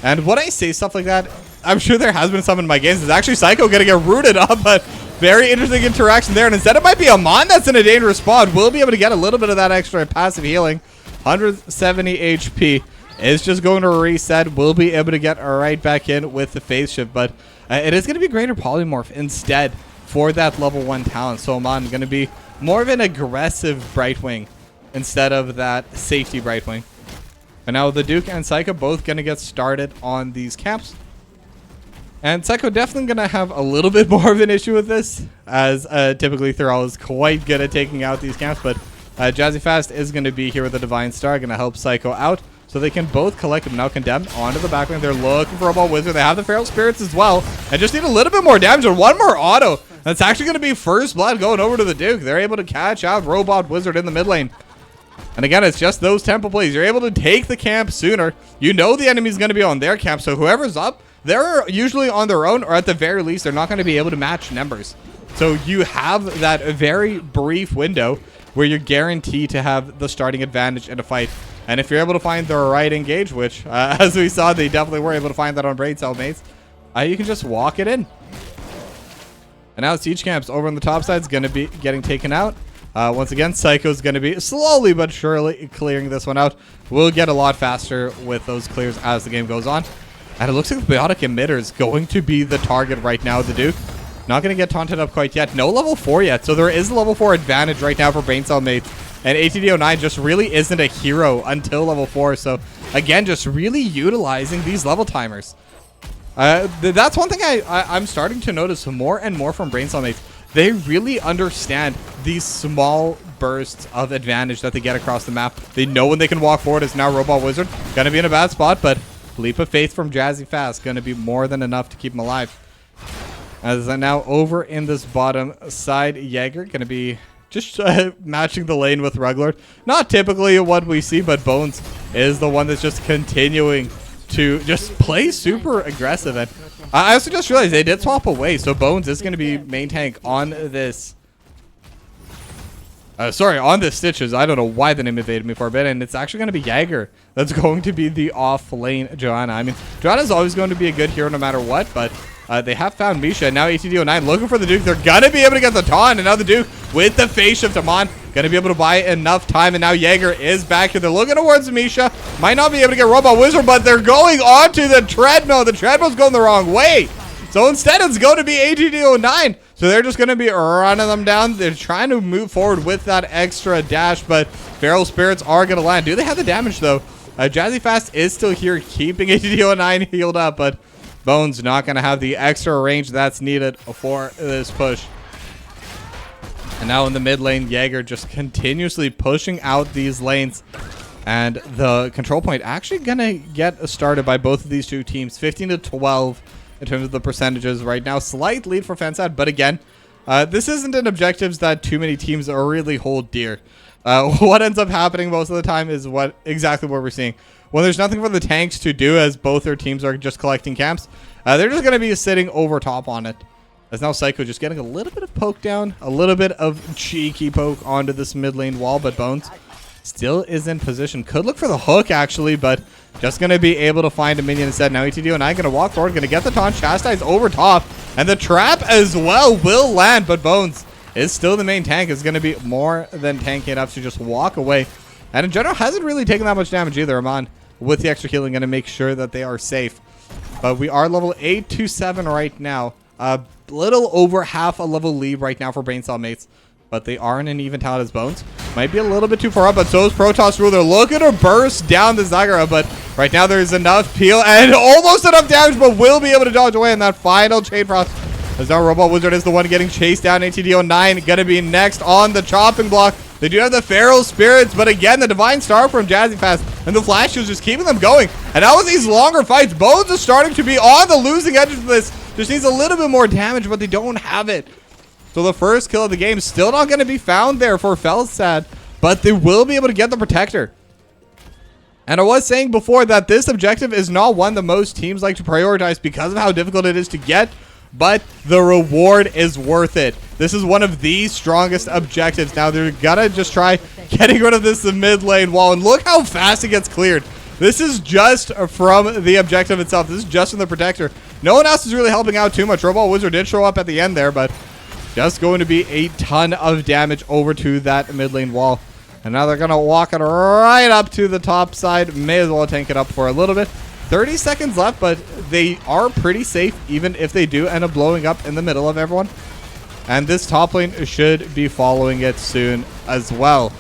And when I say stuff like that, I'm sure there has been some in my games. It's actually Psycho going to get rooted up, but very interesting interaction there. And instead it might be Amon that's in a dangerous spot. We'll be able to get a little bit of that extra passive healing. 170 HP is just going to reset. We'll be able to get right back in with the phase shift, but it is going to be greater polymorph instead for that level 1 talent. So Amon going to be more of an aggressive Brightwing instead of that safety Brightwing. And now the Duke and Psycho both going to get started on these camps. And Psycho definitely going to have a little bit more of an issue with this, as typically Thrall is quite good at taking out these camps. But Jazzy Fast is going to be here with the Divine Star, going to help Psycho out, so they can both collect him. Now Condemned onto the back line. They're looking for a Robot Wizard. They have the Feral Spirits as well, and just need a little bit more damage and one more auto. That's actually going to be first blood going over to the Duke. They're able to catch out Robot Wizard in the mid lane. And again, it's just those tempo plays. You're able to take the camp sooner. You know the enemy's going to be on their camp, so whoever's up, they're usually on their own, or at the very least, they're not going to be able to match numbers. So you have that very brief window where you're guaranteed to have the starting advantage in a fight. And if you're able to find the right engage, which, as we saw, they definitely were able to find that on Braincellmates, you can just walk it in. And now Siege Camp's over on the top side is going to be getting taken out. Once again, Psycho's going to be slowly but surely clearing this one out. We'll get a lot faster with those clears as the game goes on. And it looks like the Biotic Emitter is going to be the target right now, the Duke. Not going to get taunted up quite yet. No level 4 yet, so there is a level 4 advantage right now for Braincellmates. And ATD09 just really isn't a hero until level 4. So, again, just really utilizing these level timers. That's one thing I'm starting to notice more and more from Braincellmates. They really understand these small bursts of advantage that they get across the map. They know when they can walk forward. It's now Robot Wizard. Going to be in a bad spot, but Leap of Faith from Jazzy Fast going to be more than enough to keep him alive. As now over in this bottom side, Jaeger going to be just matching the lane with Ruglord. Not typically what we see, but Bones is the one that's just continuing to just play super aggressive. And I also just realized they did swap away, so Bones is going to be main tank on this. On this Stitches. I don't know why the name evaded me for a bit, and it's actually going to be Jaeger that's going to be the off-lane Joanna. I mean, Joanna's always going to be a good hero no matter what, but they have found Misha, and now ATD09 looking for the Duke. They're going to be able to get the taunt, and now the Duke with the phase shift of Mon. Going to be able to buy enough time, and now Jaeger is back here. They're looking towards Misha. Might not be able to get Robot Wizard, but they're going onto the treadmill. The treadmill's going the wrong way. So instead, it's going to be ATD09. So they're just going to be running them down. They're trying to move forward with that extra dash, but Feral Spirits are going to land. Do they have the damage, though? Jazzy Fast is still here, keeping ATD09 healed up, but Bones not going to have the extra range that's needed for this push. And now in the mid lane, Jaeger just continuously pushing out these lanes. And the control point actually going to get started by both of these two teams. 15 to 12 in terms of the percentages right now. Slight lead for Fensad, but again, this isn't an objectives that too many teams really hold dear. What ends up happening most of the time is exactly what we're seeing. When there's nothing for the tanks to do, as both their teams are just collecting camps, they're just going to be sitting over top on it. As now Psycho just getting a little bit of poke down, a little bit of cheeky poke onto this mid lane wall, but Bones still is in position. Could look for the hook, actually, but just going to be able to find a minion instead. Now ATD09 going to walk forward, going to get the taunt, chastise over top, and the trap as well will land, but Bones is still the main tank. Is going to be more than tanky enough to just walk away. And in general, hasn't really taken that much damage either. Amon, with the extra healing, going to make sure that they are safe. But we are level 827 right now. A little over half a level lead right now for Braincellmates. But they are in an even talent as Bones. Might be a little bit too far up, but so is Protoss Rule. They're looking to burst down the Zagara, but right now there's enough peel and almost enough damage, but will be able to dodge away in that final Chain Frost. As our Robot Wizard is the one getting chased down. ATD09 going to be next on the chopping block. They do have the Feral Spirits, but again, the Divine Star from Jazzy Fast and the Flash is just keeping them going. And now with these longer fights, Bones is starting to be on the losing edge of this. Just needs a little bit more damage, but they don't have it. So the first kill of the game still not going to be found there for Fensad, but they will be able to get the Protector. And I was saying before that this objective is not one that most teams like to prioritize because of how difficult it is to get, but the reward is worth it. This is one of the strongest objectives. Now they're gonna just try getting rid of this mid lane wall, and look how fast it gets cleared. This is just from the objective itself. This is just from the Protector. No one else is really helping out too much. Robot Wizard did show up at the end there, but just going to be a ton of damage over to that mid lane wall. And now they're going to walk it right up to the top side. May as well tank it up for a little bit. 30 seconds left, but they are pretty safe even if they do end up blowing up in the middle of everyone. And this top lane should be following it soon as well.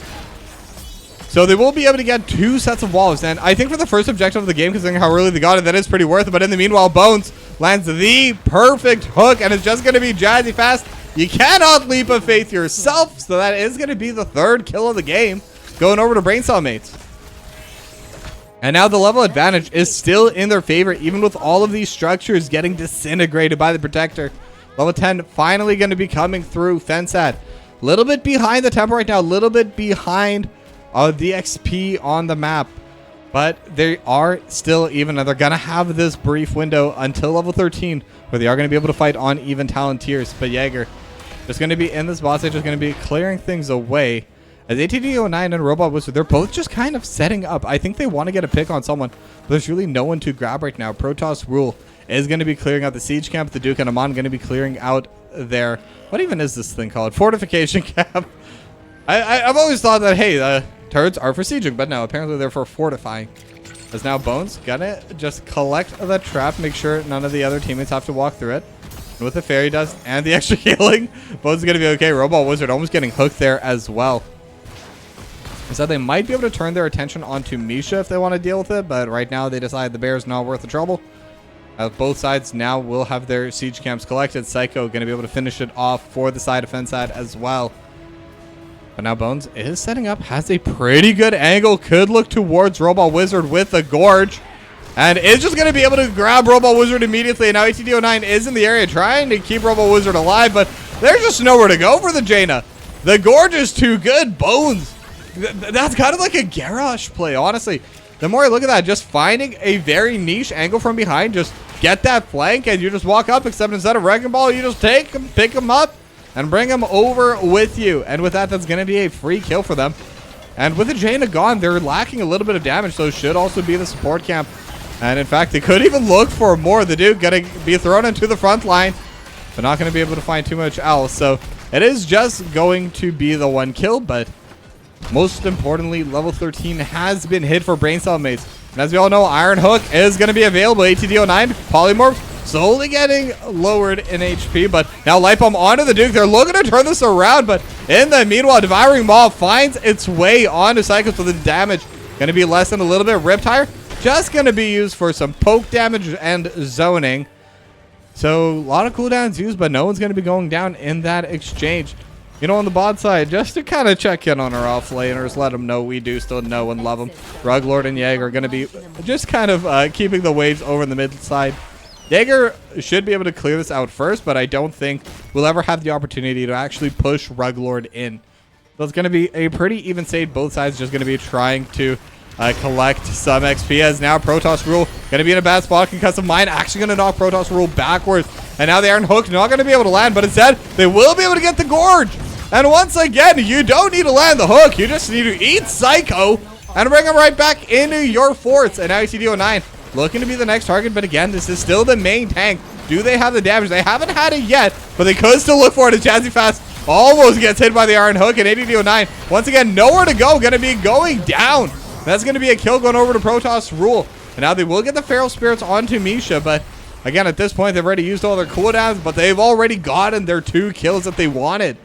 So they will be able to get 2 sets of walls. And I think for the first objective of the game, considering how early they got it, that is pretty worth it. But in the meanwhile, Bones lands the perfect hook, and it's just going to be Jazzy Fast. You cannot leap of faith yourself, so that is going to be the 3rd kill of the game, going over to Braincellmates. And now the level advantage is still in their favor, even with all of these structures getting disintegrated by the Protector. Level 10 finally going to be coming through. Fensad, a little bit behind the tempo right now, a little bit behind the XP on the map. But they are still even, and they're going to have this brief window until level 13 where they are going to be able to fight on even talent tiers. But Jaeger just going to be in this boss stage, just going to be clearing things away. As ATD09 and Robot Wizard, they're both just kind of setting up. I think they want to get a pick on someone, but there's really no one to grab right now. Protoss Rule is going to be clearing out the siege camp. The Duke and Amon going to be clearing out their, what even is this thing called? Fortification camp. I've always thought that, hey, turrets are for sieging, but no, apparently they're for fortifying. As now Bones gonna just collect the trap, make sure none of the other teammates have to walk through it. And with the fairy dust and the extra healing, Bones is gonna be okay. Robot Wizard almost getting hooked there as well. So they might be able to turn their attention onto Misha if they want to deal with it, but right now they decide the bear is not worth the trouble. Both sides now will have their siege camps collected. Psycho going to be able to finish it off for the side of Fensad as well. But now Bones is setting up, has a pretty good angle, could look towards Robot Wizard with the Gorge. And is just going to be able to grab Robot Wizard immediately. And now ATD09 is in the area trying to keep Robot Wizard alive, but there's just nowhere to go for the Jaina. The Gorge is too good. Bones. That's kind of like a garage play, honestly. The more I look at that, just finding a very niche angle from behind, just get that flank and you just walk up, except instead of Wrecking Ball, you just take him, pick him up, and bring him over with you. And with that, that's going to be a free kill for them. And with the Jaina gone, they're lacking a little bit of damage, so it should also be the support camp. And in fact, they could even look for more. The Duke going to be thrown into the front line, but not going to be able to find too much else. So it is just going to be the one kill, but most importantly, level 13 has been hit for Braincellmates. And as we all know, Iron Hook is going to be available. ATD09, Polymorph, slowly getting lowered in HP. But now Light Bomb onto the Duke. They're looking to turn this around. But in the meanwhile, Devouring Maw finds its way onto Psycho. So the damage going to be less than a little bit. Riptire just going to be used for some poke damage and zoning. So a lot of cooldowns used, but no one's going to be going down in that exchange. You know, on the bot side, just to kind of check in on our off laners, let them know we do still know and love them. Ruglord and Jaeger are going to be just kind of keeping the waves over in the mid side. Jaeger should be able to clear this out first, but I don't think we'll ever have the opportunity to actually push Ruglord in. So it's going to be a pretty even state. Both sides just going to be trying to collect some XP, as now Protoss Rule going to be in a bad spot. Concussive Mine actually going to knock Protoss Rule backwards. And now the Iron Hook not going to be able to land, but instead they will be able to get the Gorge. And once again, you don't need to land the hook. You just need to eat Psycho and bring him right back into your forts. And now ATD09 looking to be the next target. But again, this is still the main tank. Do they have the damage? They haven't had it yet, but they could still look for it. As Jazzy Fast almost gets hit by the Iron Hook. And ATD09, once again, nowhere to go. Going to be going down. That's going to be a kill going over to Protoss Rule. And now they will get the Feral Spirits onto Misha. But again, at this point, they've already used all their cooldowns, but they've already gotten their 2 kills that they wanted.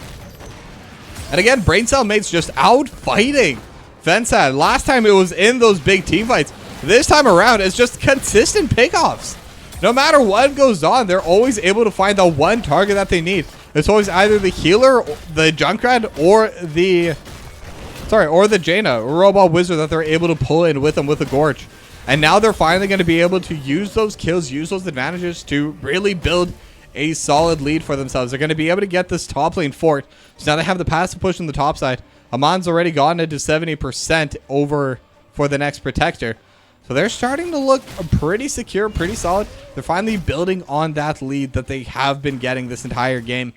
And again, Braincellmates just out fighting Fensad. Last time it was in those big team fights. This time around, it's just consistent pickoffs. No matter what goes on, they're always able to find the one target that they need. It's always either the healer, the Junkrat, or the Jaina, Robot Wizard, that they're able to pull in with them with the Gorge. And now they're finally going to be able to use those kills, use those advantages to really build a solid lead for themselves. They're going to be able to get this top lane fort. So now they have the passive push on the top side. Amon's already gotten it to 70% over for the next protector. So they're starting to look pretty secure, pretty solid. They're finally building on that lead that they have been getting this entire game.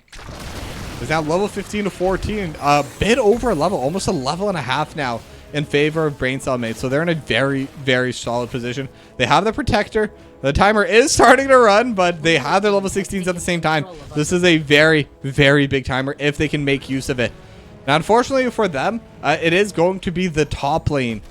It's now level 15 to 14, a bit over a level, almost a level and a half now in favor of Braincellmates. So they're in a very, very solid position. They have the protector. The timer is starting to run, but they have their level 16s at the same time. This is a very, very big timer if they can make use of it. Now, unfortunately for them, it is going to be the top lane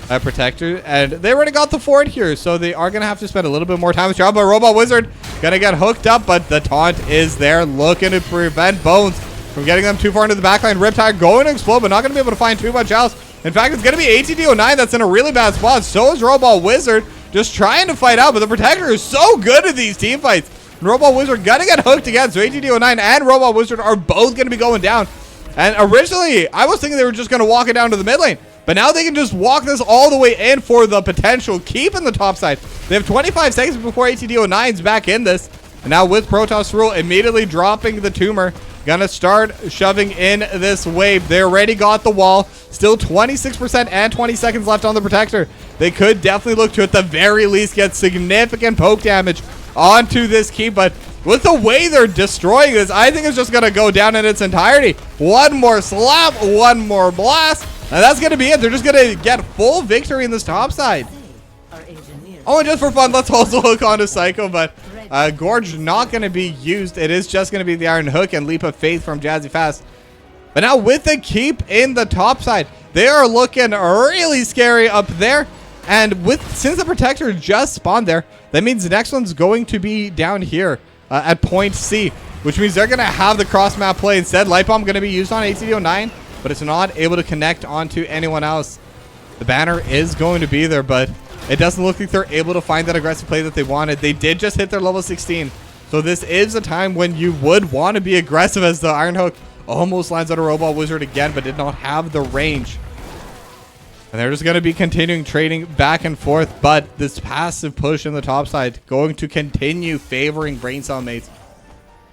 protector, and they already got the fort here, so they are going to have to spend a little bit more time with job. But Robot Wizard going to get hooked up, but the taunt is there, looking to prevent Bones from getting them too far into the backline. Riptide going to explode, but not going to be able to find too much else. In fact, it's going to be ATD09 that's in a really bad spot. So is Robot Wizard, just trying to fight out, but the protector is so good at these team fights. And Robot Wizard gonna get hooked again, so ATD09 and Robot Wizard are both gonna be going down. And originally, I was thinking they were just gonna walk it down to the mid lane, but now they can just walk this all the way in for the potential keep in the top side. They have 25 seconds before ATD09's back in this. And now with Protoss Rule immediately dropping the tumor, gonna start shoving in this wave. They already got the wall. Still 26% and 20 seconds left on the protector. They could definitely look to, at the very least, get significant poke damage onto this keep, but with the way they're destroying this, I think it's just gonna go down in its entirety. One more slap, one more blast, and that's gonna be it. They're just gonna get full victory in this top side. Oh, and just for fun, let's also hook onto Psycho, but Gorge not going to be used. It is just going to be the Iron Hook and Leap of Faith from Jazzy Fast. But now with the keep in the top side, they are looking really scary up there. And since the Protector just spawned there, that means the next one's going to be down here at point C, which means they're going to have the cross map play. Instead, Light Bomb going to be used on ATD09, but it's not able to connect onto anyone else. The banner is going to be there, but it doesn't look like they're able to find that aggressive play that they wanted. They did just hit their level 16. So this is a time when you would want to be aggressive, as the Iron Hook almost lands on a Robot Wizard again, but did not have the range. And they're just going to be continuing trading back and forth, but this passive push in the top side going to continue favoring Braincellmates.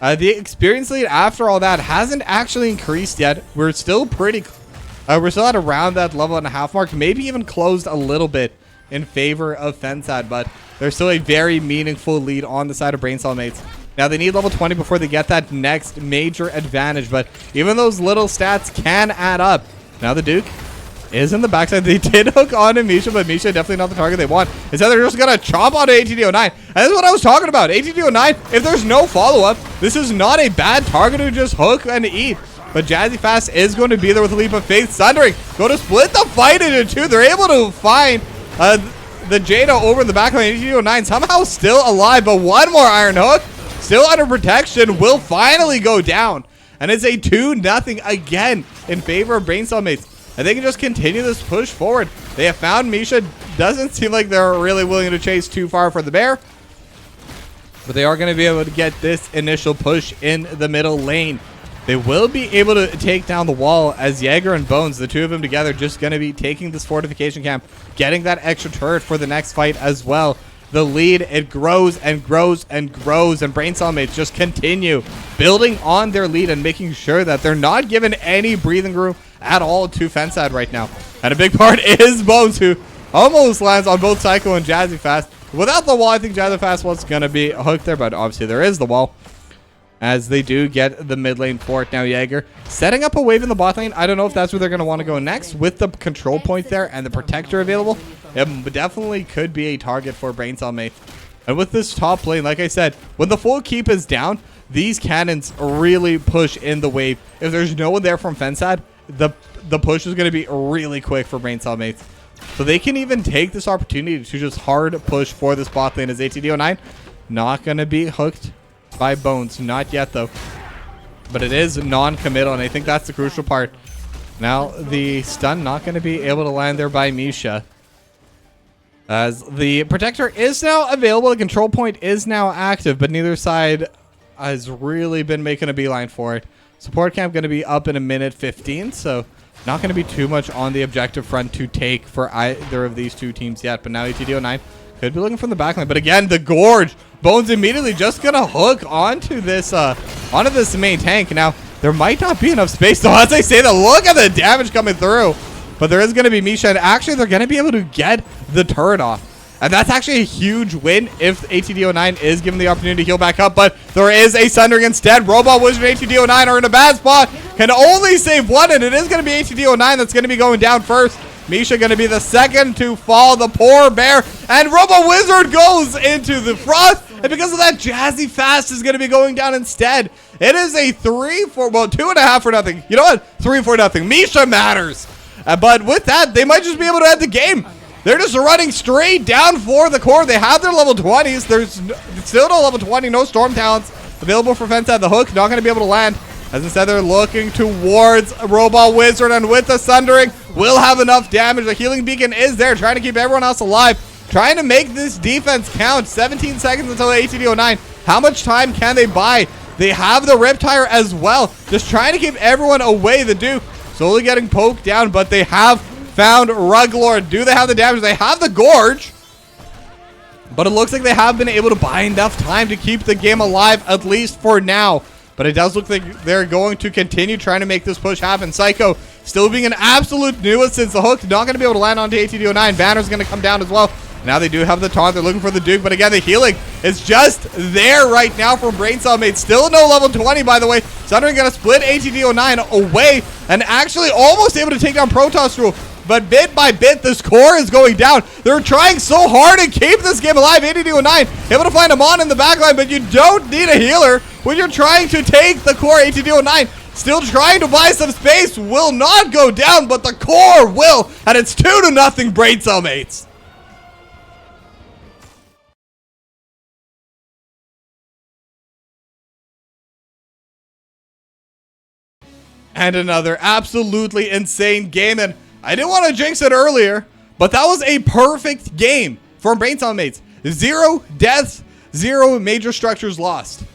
The experience lead after all that hasn't actually increased yet. We're still we're still at around that level and a half mark, maybe even closed a little bit in favor of Fensad, but there's still a very meaningful lead on the side of Braincellmates. Now they need level 20 before they get that next major advantage, but even those little stats can add up. Now the Duke is in the backside. They did hook onto Misha, but Misha definitely not the target they want. Instead, they're just gonna chop onto ATD09. And this is what I was talking about. ATD09, if there's no follow-up, this is not a bad target to just hook and eat. But Jazzy Fast is going to be there with a Leap of Faith. Sundering go to split the fight into two. They're able to find the Jada over in the back line. ATD09 somehow still alive, but one more Iron Hook still under protection will finally go down. And it's a 2-0 again in favor of Braincellmates. And they can just continue this push forward. They have found Misha. Doesn't seem like they're really willing to chase too far for the bear. But they are going to be able to get this initial push in the middle lane. They will be able to take down the wall, as Jaeger and Bones, the two of them together, just going to be taking this fortification camp, getting that extra turret for the next fight as well. The lead, it grows and grows and grows, and Braincellmates just continue building on their lead and making sure that they're not given any breathing room at all to Fensad right now. And a big part is Bones, who almost lands on both Psycho and Jazzy Fast. Without the wall, I think Jazzy Fast was going to be hooked there, but obviously there is the wall, as they do get the mid lane fort. Now Jaeger setting up a wave in the bot lane. I don't know if that's where they're going to want to go next. With the control point there and the protector available, it definitely could be a target for Braincellmate. And with this top lane, like I said, when the full keep is down, these cannons really push in the wave. If there's no one there from Fensad, the push is going to be really quick for Braincellmates. So they can even take this opportunity to just hard push for this bot lane, as ATD09 not going to be hooked by Bones. Not yet, though. But it is non-committal, and I think that's the crucial part. Now, the stun not going to be able to land there by Misha, as the protector is now available. The control point is now active, but neither side has really been making a beeline for it. Support camp going to be up in a minute 15, so not going to be too much on the objective front to take for either of these two teams yet. But now ATD09 could be looking from the backline. But again, the Gorge. Bones immediately just going to hook onto this main tank. Now, there might not be enough space, though, as I say that. Look at the damage coming through. But there is going to be Misha, and actually they're going to be able to get the turret off. And that's actually a huge win if ATD09 is given the opportunity to heal back up. But there is a Sundering instead. Robot Wizard and ATD09 are in a bad spot. Can only save one, and it is going to be ATD09 that's going to be going down first. Misha going to be the second to fall. The poor bear. And Robot Wizard goes into the frost. And because of that, Jazzy Fast is going to be going down instead. It is a 2.5 for nothing. You know what? 3 for nothing. Misha matters. But with that, they might just be able to end the game. They're just running straight down for the core. They have their level 20s. There's still no level 20, no storm talents available for Fensad. The hook not going to be able to land, as instead they're looking towards Robot Wizard, and with the Sundering will have enough damage. The healing beacon is there, trying to keep everyone else alive, trying to make this defense count. 17 seconds until ATD09. How much time can they buy? They have the Riptire as well, just trying to keep everyone away. The Duke slowly getting poked down, but they have found Ruglord. Do they have the damage? They have the Gorge, but it looks like they have been able to buy enough time to keep the game alive, at least for now. but it does look like they're going to continue trying to make this push happen. Psycho still being an absolute nuisance. The hook not going to be able to land onto ATD09. Banner's going to come down as well. Now they do have the taunt. They're looking for the Duke, but again, the healing is just there right now from Braincellmates. Still no level 20, by the way. Sundering going to split ATD09 away and actually almost able to take down Protoss Rule. But bit by bit, the score is going down. They're trying so hard to keep this game alive. ATD09 able to find him on in the backline, but you don't need a healer when you're trying to take the core. ATD09 still trying to buy some space. Will not go down, but the core will. And it's 2-0 Braincellmates. And another absolutely insane game. And I didn't want to jinx it earlier, but that was a perfect game from Braincellmates. 0 deaths, 0 major structures lost.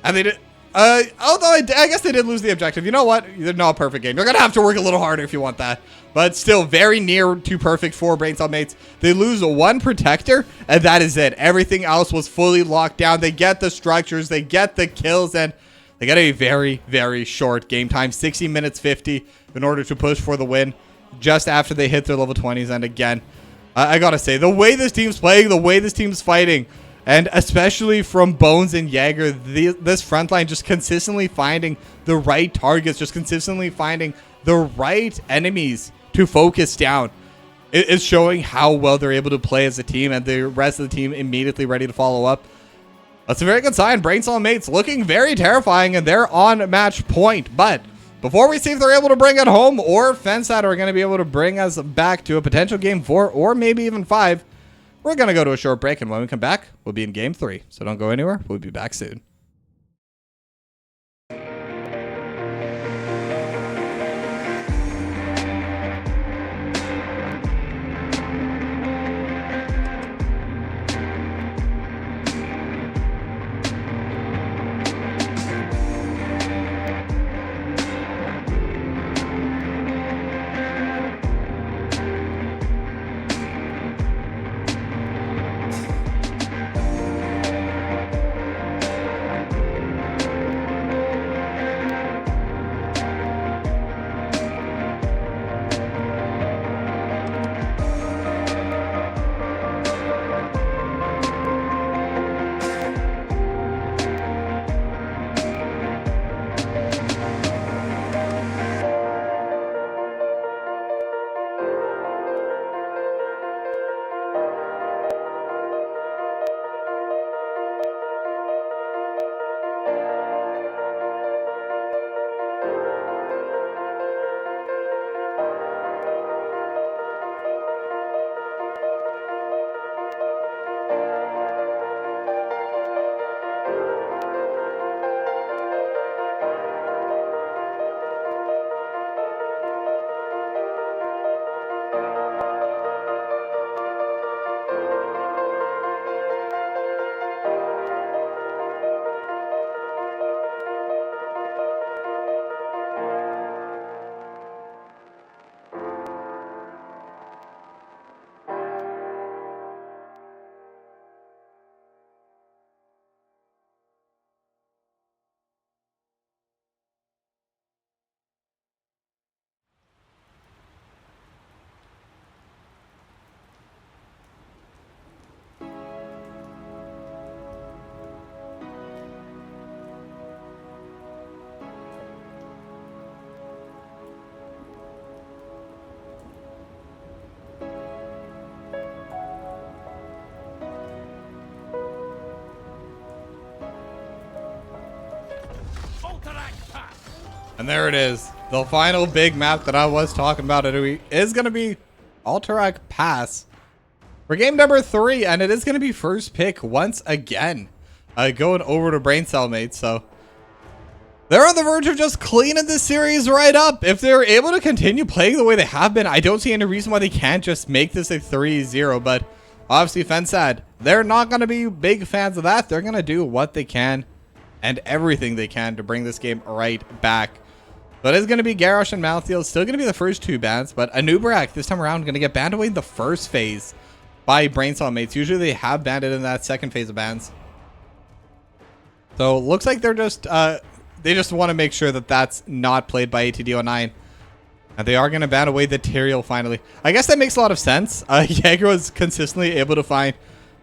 And they did, although I guess they did lose the objective. You know what? They're not a perfect game. You're going to have to work a little harder if you want that. But still very near to perfect for Braincellmates. They lose 1 protector, and that is it. Everything else was fully locked down. They get the structures, they get the kills, and they got a very, very short game time, 60 minutes 50, in order to push for the win just after they hit their level 20s. And again, I gotta say, the way this team's playing, the way this team's fighting, and especially from Bones and Jaeger, this front line just consistently finding the right targets, just consistently finding the right enemies to focus down. It is showing how well they're able to play as a team, and the rest of the team immediately ready to follow up. That's a very good sign. Braincellmates looking very terrifying, and they're on match point. But before we see if they're able to bring it home, or if Fensad are going to be able to bring us back to a potential game 4 or maybe even 5, we're going to go to a short break. And when we come back, we'll be in game 3. So don't go anywhere. We'll be back soon. And there it is. The final big map that I was talking about is going to be Alterac Pass for game number 3. And it is going to be first pick once again. Going over to Braincellmates. So they're on the verge of just cleaning this series right up. If they're able to continue playing the way they have been, I don't see any reason why they can't just make this a 3-0. But obviously Fensad, they're not going to be big fans of that. They're going to do what they can and everything they can to bring this game right back. But it's going to be Garrosh and Malthiel. Still going to be the first 2 bans, but Anubarak this time around going to get banned away in the first phase by Braincellmates. Usually they have banned it in that second phase of bans. So looks like they're just they just want to make sure that that's not played by ATD09. And they are going to ban away the Tyrael finally. I guess that makes a lot of sense. Jaeger was consistently able to find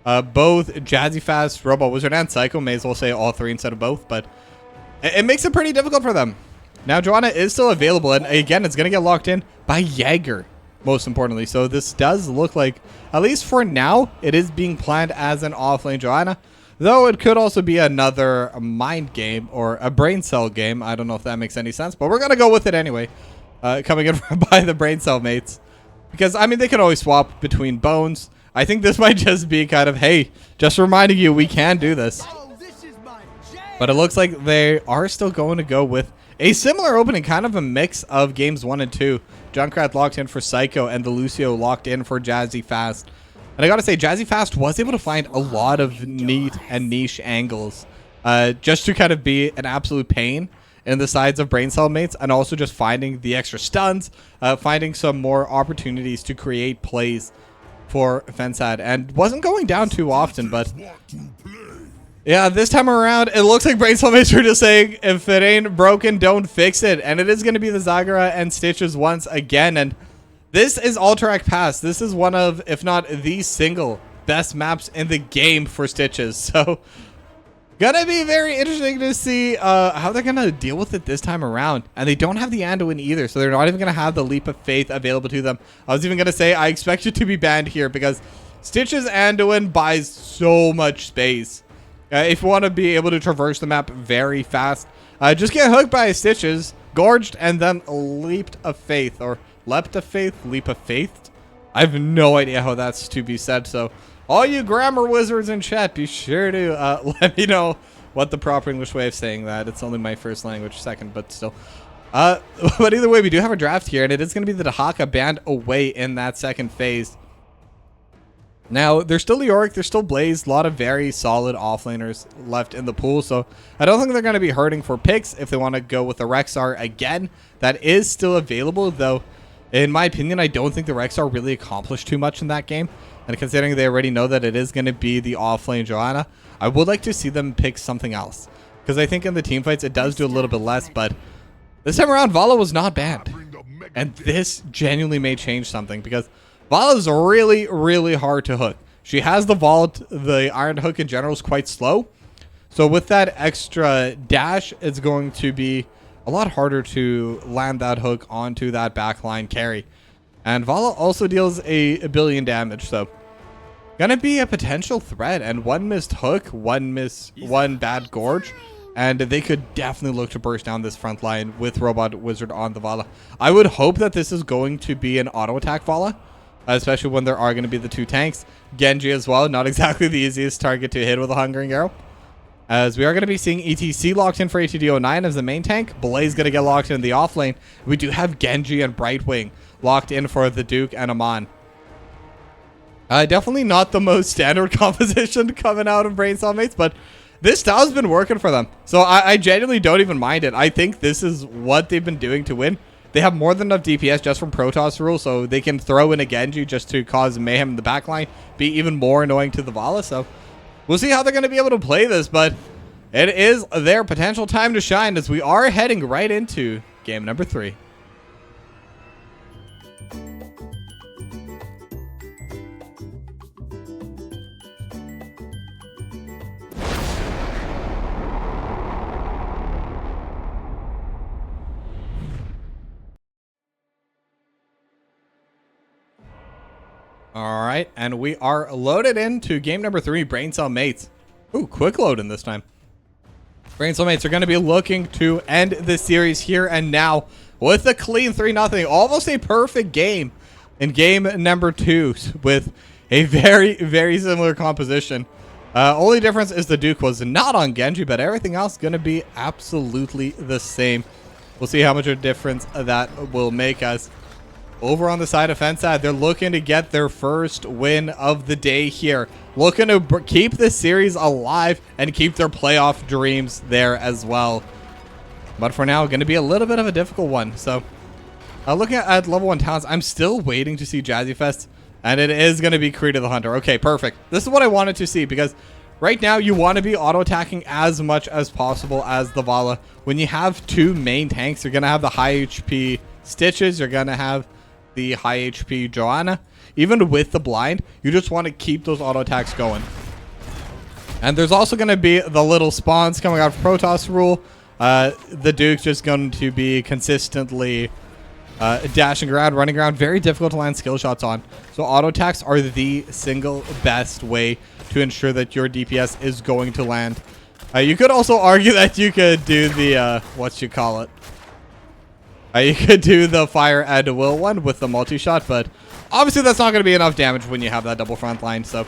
both Jazzy Fast, Robot Wizard, and Psycho. May as well say all three instead of both, but it makes it pretty difficult for them. Now, Joanna is still available, and again, it's going to get locked in by Jaeger, most importantly. So this does look like, at least for now, it is being planned as an offlane Joanna. Though it could also be another mind game or a brain cell game. I don't know if that makes any sense, but we're going to go with it anyway. Coming in by the Braincellmates. Because, I mean, they could always swap between bones. I think this might just be kind of, hey, just reminding you we can do this. But it looks like they are still going to go with a similar opening, kind of a mix of games 1 and 2. Junkrat locked in for Psycho and the Lucio locked in for Jazzy Fast. And I gotta say, Jazzy Fast was able to find a lot of neat and niche angles just to kind of be an absolute pain in the sides of Braincellmates, and also just finding the extra stuns, finding some more opportunities to create plays for Fensad, and wasn't going down too often, but yeah, this time around, it looks like Braincellmates are just saying, if it ain't broken, don't fix it, and it is going to be the Zagara and Stitches once again, and this is Alterac Pass. This is one of, if not the single best maps in the game for Stitches, so gonna be very interesting to see how they're gonna deal with it this time around. And they don't have the Anduin either, so they're not even gonna have the Leap of Faith available to them. I was even gonna say I expect it to be banned here because Stitches Anduin buys so much space. If you want to be able to traverse the map very fast, just get hooked by Stitches, gorged, and then Leaped of Faith, or Leapt of Faith, Leap of Faith. I have no idea how that's to be said, so all you grammar wizards in chat, be sure to let me know what the proper English way of saying that. It's only my first language, second, but still. But either way, we do have a draft here, and it is going to be the Dahaka banned away in that second phase. Now, there's still Leoric, there's still Blaze, a lot of very solid offlaners left in the pool, so I don't think they're going to be hurting for picks if they want to go with the Rexar again. That is still available, though, in my opinion, I don't think the Rexar really accomplished too much in that game. And considering they already know that it is going to be the offlane Joanna, I would like to see them pick something else. Because I think in the team fights, it does do a little bit less, but this time around, Vala was not banned. And this genuinely may change something, because Vala is really, really hard to hook. She has the vault, the iron hook in general is quite slow. So with that extra dash, it's going to be a lot harder to land that hook onto that backline carry. And Vala also deals a billion damage, so gonna be a potential threat. And one missed hook, one bad gorge, and they could definitely look to burst down this front line with Robot Wizard on the Vala. I would hope that this is going to be an auto attack Vala, especially when there are going to be the two tanks. Genji as well, not exactly the easiest target to hit with a Hungering Arrow. As we are going to be seeing ETC locked in for ATD09 as the main tank. Blaze going to get locked in the offlane. We do have Genji and Brightwing locked in for the Duke and Amon. Definitely not the most standard composition coming out of Braincellmates, but this style's been working for them. So I genuinely don't even mind it. I think this is what they've been doing to win. They have more than enough DPS just from Protoss rule, so they can throw in a Genji just to cause mayhem in the backline, be even more annoying to the Vala. So we'll see how they're going to be able to play this, but it is their potential time to shine as we are heading right into game number 3. All right, and we are loaded into game number 3, Braincellmates. Ooh, quick loading this time. Braincellmates are going to be looking to end the series here and now with a clean 3-0. Almost a perfect game in game number 2 with a very, very similar composition. Only difference is the Duke was not on Genji, but everything else going to be absolutely the same. We'll see how much of a difference that will make us. Over on the side of Fensad, they're looking to get their first win of the day here. Looking to keep this series alive and keep their playoff dreams there as well. But for now, going to be a little bit of a difficult one. So, looking at level 1 talents, I'm still waiting to see Jazzy Fest. And it is going to be Creed of the Hunter. Okay, perfect. This is what I wanted to see because right now you want to be auto-attacking as much as possible as the Vala. When you have two main tanks, you're going to have the high HP Stitches, you're going to have the high HP Joanna. Even with the blind, you just want to keep those auto-attacks going. And there's also going to be the little spawns coming out of Protoss rule. The Duke's just going to be consistently dashing around, running around, very difficult to land skill shots on. So auto attacks are the single best way to ensure that your DPS is going to land. You could also argue that you could do the you could do the fire at will one with the multi-shot, but obviously that's not going to be enough damage when you have that double front line. So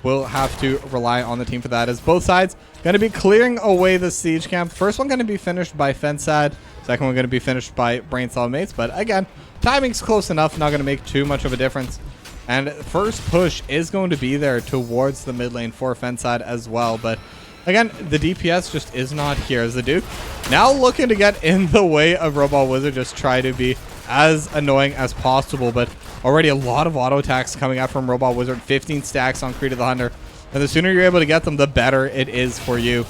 we'll have to rely on the team for that, as both sides going to be clearing away the siege camp. First one going to be finished by Fensad. Second one going to be finished by Braincellmates. But again, timing's close enough, not going to make too much of a difference. And first push is going to be there towards the mid lane for Fensad as well. But again, the DPS just is not here, as the Duke now looking to get in the way of Robot Wizard, just try to be as annoying as possible. But already a lot of auto attacks coming out from Robot Wizard, 15 stacks on Creed of the Hunter. And the sooner you're able to get them, the better it is for you.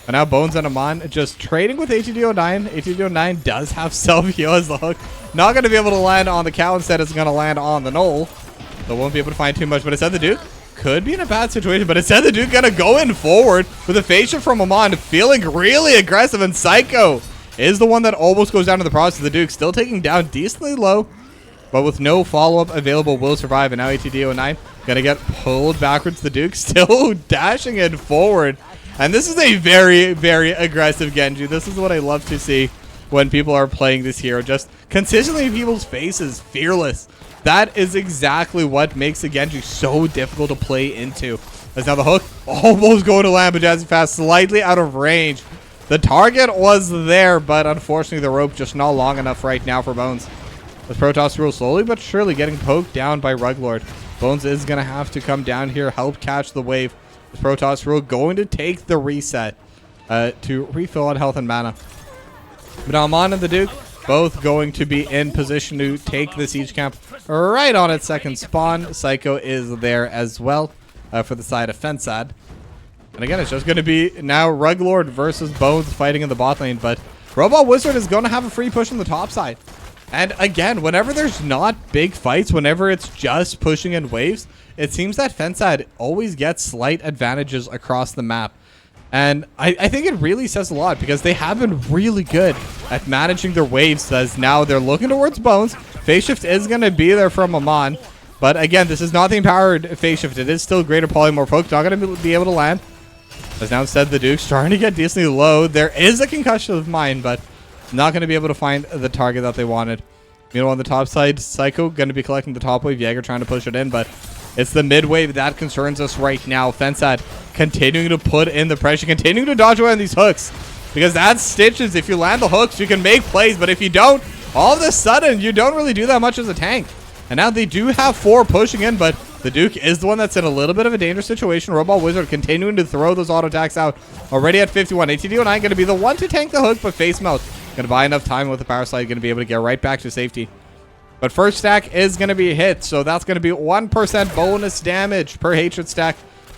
And now Bones and Amon just trading with ATD09. ATD09 does have self-heal as the hook. Not going to be able to land on the cow. Instead, it's going to land on the knoll. So won't be able to find too much. But instead, the Duke could be in a bad situation. But instead, the Duke going to go in forward with a phase shift from Amon, feeling really aggressive. And Psycho is the one that almost goes down to the process. The Duke still taking down decently low, but with no follow-up available, will survive. And now ATD09 going to get pulled backwards. The Duke still dashing it forward. And this is a very, very aggressive Genji. This is what I love to see when people are playing this hero. Just consistently in people's faces, fearless. That is exactly what makes the Genji so difficult to play into. As now the hook almost going to land, but Jazzy Fast slightly out of range. The target was there, but unfortunately the rope just not long enough right now for Bones. As Protoss rule slowly but surely getting poked down by Ruglord. Bones is going to have to come down here, help catch the wave. As Protoss rule going to take the reset to refill on health and mana. But Amon and the Duke both going to be in position to take the siege camp right on its second spawn. Psycho is there as well for the side of Fensad. And again, it's just going to be now Ruglord versus Bones fighting in the bot lane. But Robot Wizard is going to have a free push on the top side. And again, whenever there's not big fights, whenever it's just pushing in waves, it seems that Fensad always gets slight advantages across the map. And I think it really says a lot, because they have been really good at managing their waves, as now they're looking towards Bones. Phase shift is going to be there from Amon. But again, this is not the empowered phase shift. It is still greater polymorph hook. Not going to be able to land. As now instead the Duke's starting to get decently low. There is a concussion of mine, but not going to be able to find the target that they wanted. Meanwhile, on the top side, Psycho going to be collecting the top wave. Jaeger trying to push it in, but it's the mid wave that concerns us right now. Fensad continuing to put in the pressure, continuing to dodge away on these hooks, because that's Stitches. If you land the hooks, you can make plays, but if you don't, all of a sudden, you don't really do that much as a tank. And now they do have 4 pushing in, but the Duke is the one that's in a little bit of a dangerous situation. Robot Wizard continuing to throw those auto attacks out. Already at 51. ATD09 going to be the one to tank the hook, but face melt. Going to buy enough time with the power slide. Going to be able to get right back to safety. But first stack is going to be hit, so that's going to be 1% bonus damage per hatred stack.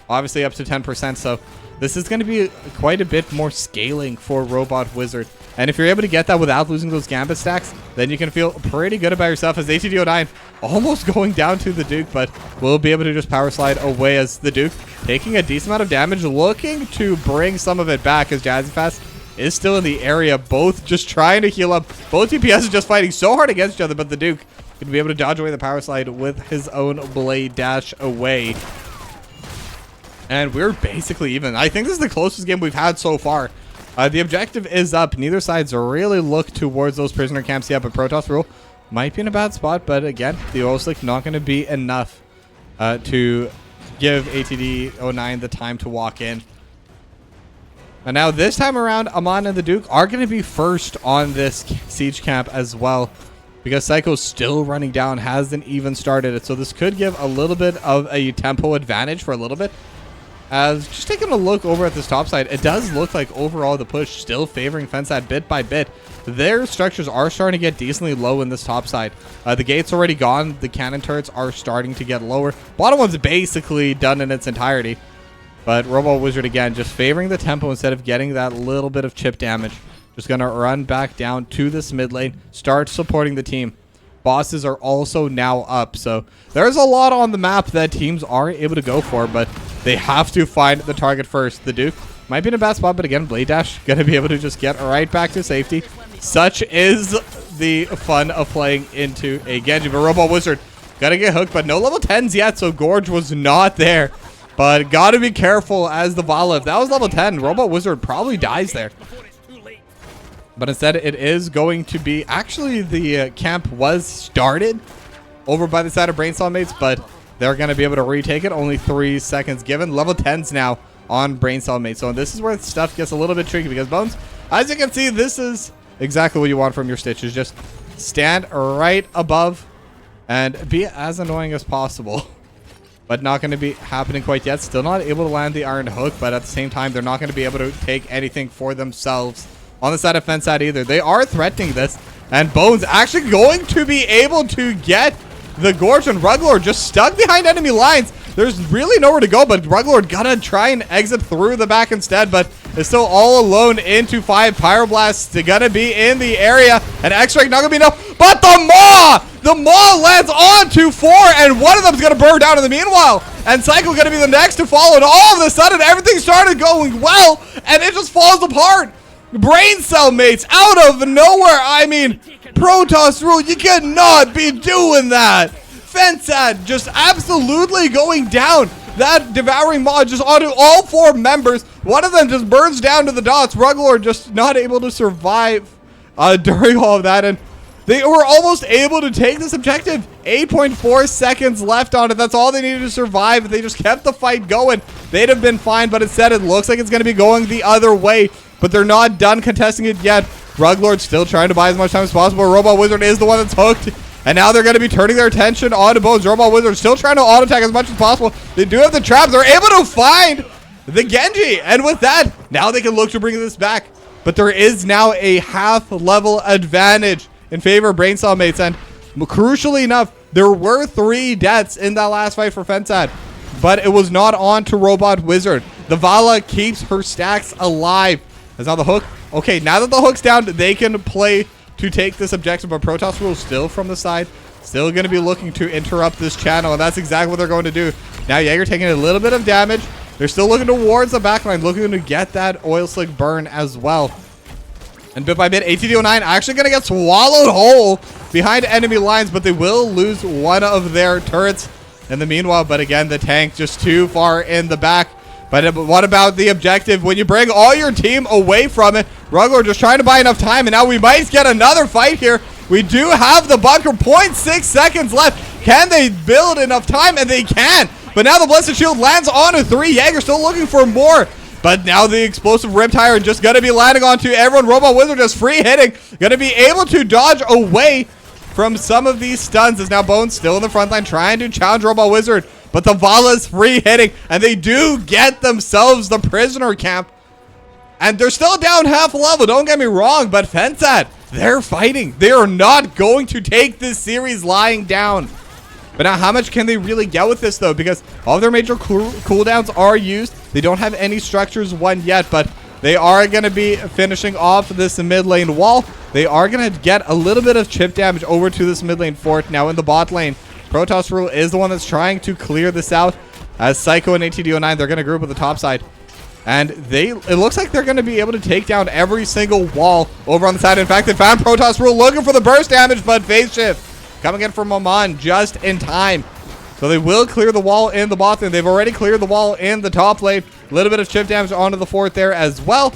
Obviously up to 10%, so this is going to be quite a bit more scaling for Robot Wizard. And if you're able to get that without losing those Gambit stacks, then you can feel pretty good about yourself, as ATD09 almost going down to the Duke, but we'll be able to just power slide away, as the Duke taking a decent amount of damage, looking to bring some of it back, as Jazzy Fast is still in the area, both just trying to heal up. Both DPS are just fighting so hard against each other, but the Duke going to be able to dodge away the power slide with his own blade dash away. And we're basically even. I think this is the closest game we've had so far. The objective is up. Neither side's really look towards those prisoner camps yet, but Protoss rule might be in a bad spot. But again, the oil slick not going to be enough to give ATD09 the time to walk in. And now this time around, Amon and the Duke are going to be first on this siege camp as well, because Psycho's still running down, hasn't even started it. So this could give a little bit of a tempo advantage for a little bit. As just taking a look over at this top side, it does look like overall the push still favoring Fensad bit by bit. Their structures are starting to get decently low in this top side. The gate's already gone. The cannon turrets are starting to get lower. Bottom one's basically done in its entirety. But Robo Wizard, again, just favoring the tempo instead of getting that little bit of chip damage. Just going to run back down to this mid lane, start supporting the team. Bosses are also now up, so there's a lot on the map that teams are able to go for, but they have to find the target first. The Duke might be in a bad spot, but again, Blade Dash going to be able to just get right back to safety. Such is the fun of playing into a Genji. But Robo Wizard got to get hooked, but no level 10s yet, so Gorge was not there. But got to be careful as the Vala. If that was level 10, Robo Wizard probably dies there. But instead, it is going to be... Actually, the camp was started over by the side of Braincellmates, but they're going to be able to retake it. Only 3 seconds given. Level 10s now on Braincellmates. So this is where stuff gets a little bit tricky because Bones, as you can see, this is exactly what you want from your Stitches. Just stand right above and be as annoying as possible. But not going to be happening quite yet. Still not able to land the Iron Hook, but at the same time, they're not going to be able to take anything for themselves on the side of Fensad either. They are threatening this, and Bones actually going to be able to get the Gorge, and Ruglord just stuck behind enemy lines. There's really nowhere to go, but Ruglord gonna try and exit through the back instead, but is still all alone into 5 Pyroblasts. They're gonna be in the area, and X-Ray not gonna be enough, but the Maw lands onto 4, and one of them's gonna burn down in the meanwhile, and Cycle gonna be the next to follow, and all of a sudden everything started going well, and it just falls apart. Braincellmates out of nowhere. I mean, Protoss Rule, you cannot be doing that. Fensad just absolutely going down. That Devouring Maw just onto all 4 members. One of them just burns down to the dots. Ruglord just not able to survive during all of that, and they were almost able to take this objective. 8.4 seconds left on it. That's all they needed to survive. If they just kept the fight going, they'd have been fine, but instead it looks like it's going to be going the other way. But they're not done contesting it yet. Ruglord's still trying to buy as much time as possible. Robo Wizard is the one that's hooked. And now they're going to be turning their attention onto Bones. Robo Wizard still trying to auto-attack as much as possible. They do have the traps. They're able to find the Genji. And with that, now they can look to bring this back. But there is now a half-level advantage in favor of Braincellmates. And crucially enough, there were 3 deaths in that last fight for Fensad. But it was not on to Robot Wizard. The Vala keeps her stacks alive. That's now the hook. Okay, now that the hook's down, they can play to take this objective, but Protoss Rule still from the side, still going to be looking to interrupt this channel, and that's exactly what they're going to do. Now Jaeger taking a little bit of damage. They're still looking towards the backline, looking to get that oil slick burn as well. And bit by bit, ATD-09 actually going to get swallowed whole behind enemy lines, but they will lose one of their turrets in the meanwhile. But again, the tank just too far in the back. But what about the objective? When you bring all your team away from it, Ruglord just trying to buy enough time, and now we might get another fight here. We do have the bunker, 0.6 seconds left. Can they build enough time? And they can. But now the Blessed Shield lands onto 3. Jaeger still looking for more. But now the explosive Riptire just going to be landing onto everyone. Robo Wizard just free hitting. Going to be able to dodge away from some of these stuns. As now Bones still in the front line trying to challenge Robo Wizard. But the Vala's free hitting, and they do get themselves the prisoner camp. And they're still down half level, don't get me wrong, but Fensad, they're fighting. They are not going to take this series lying down. But now how much can they really get with this, though? Because all their major cooldowns are used. They don't have any structures won yet, but they are going to be finishing off this mid lane wall. They are going to get a little bit of chip damage over to this mid lane fort. Now in the bot lane, Protoss Rule is the one that's trying to clear this out. As Psycho and ATD-09, they're going to group with the top side. And it looks like they're going to be able to take down every single wall over on the side. In fact, they found Protoss Rule looking for the burst damage, but phase shift coming in from Maman just in time. So they will clear the wall in the bot lane. They've already cleared the wall in the top lane. A little bit of chip damage onto the fort there as well.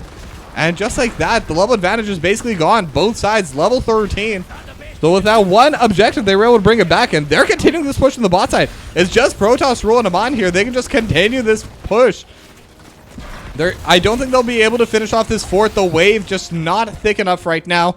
And just like that, the level advantage is basically gone. Both sides level 13. So with that one objective, they were able to bring it back, and they're continuing this push on the bot side. It's just Protoss Rule and Amon here. They can just continue this push. I don't think they'll be able to finish off this fort. The wave just not thick enough right now,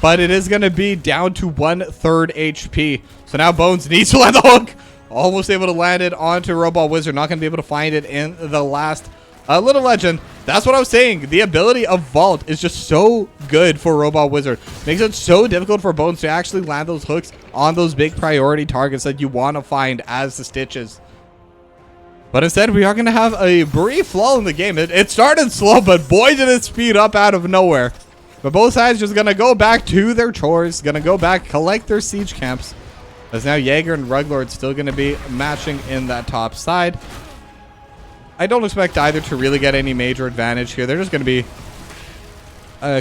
but it is going to be down to 1/3 HP. So now Bones needs to land the hook. Almost able to land it onto Robot Wizard. Not going to be able to find it in the last Little Legend. That's what I was saying. The ability of Vault is just so good for Robot Wizard. Makes it so difficult for Bones to actually land those hooks on those big priority targets that you want to find as the Stitches. But instead, we are going to have a brief lull in the game. It started slow, but boy, did it speed up out of nowhere. But both sides just going to go back to their chores, going to go back, collect their siege camps. As now Jaeger and Ruglord still going to be matching in that top side. I don't expect either to really get any major advantage here. They're just going to be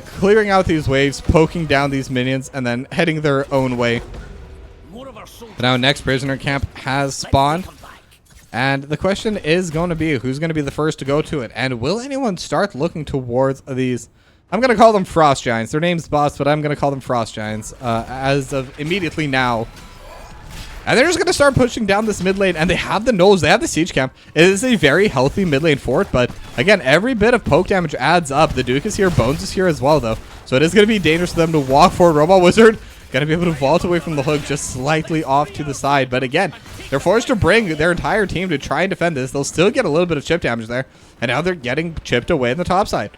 clearing out these waves, poking down these minions, and then heading their own way. But now next prisoner camp has spawned. And the question is going to be, who's going to be the first to go to it? And will anyone start looking towards these? I'm going to call them Frost Giants. Their name's Boss, but I'm going to call them Frost Giants as of immediately now. And they're just going to start pushing down this mid lane. And they have the nose. They have the siege camp. It is a very healthy mid lane fort. But again, every bit of poke damage adds up. The Duke is here. Bones is here as well, though. So it is going to be dangerous for them to walk forward. Robot Wizard going to be able to vault away from the hook just slightly off to the side. But again, they're forced to bring their entire team to try and defend this. They'll still get a little bit of chip damage there. And now they're getting chipped away in the top side.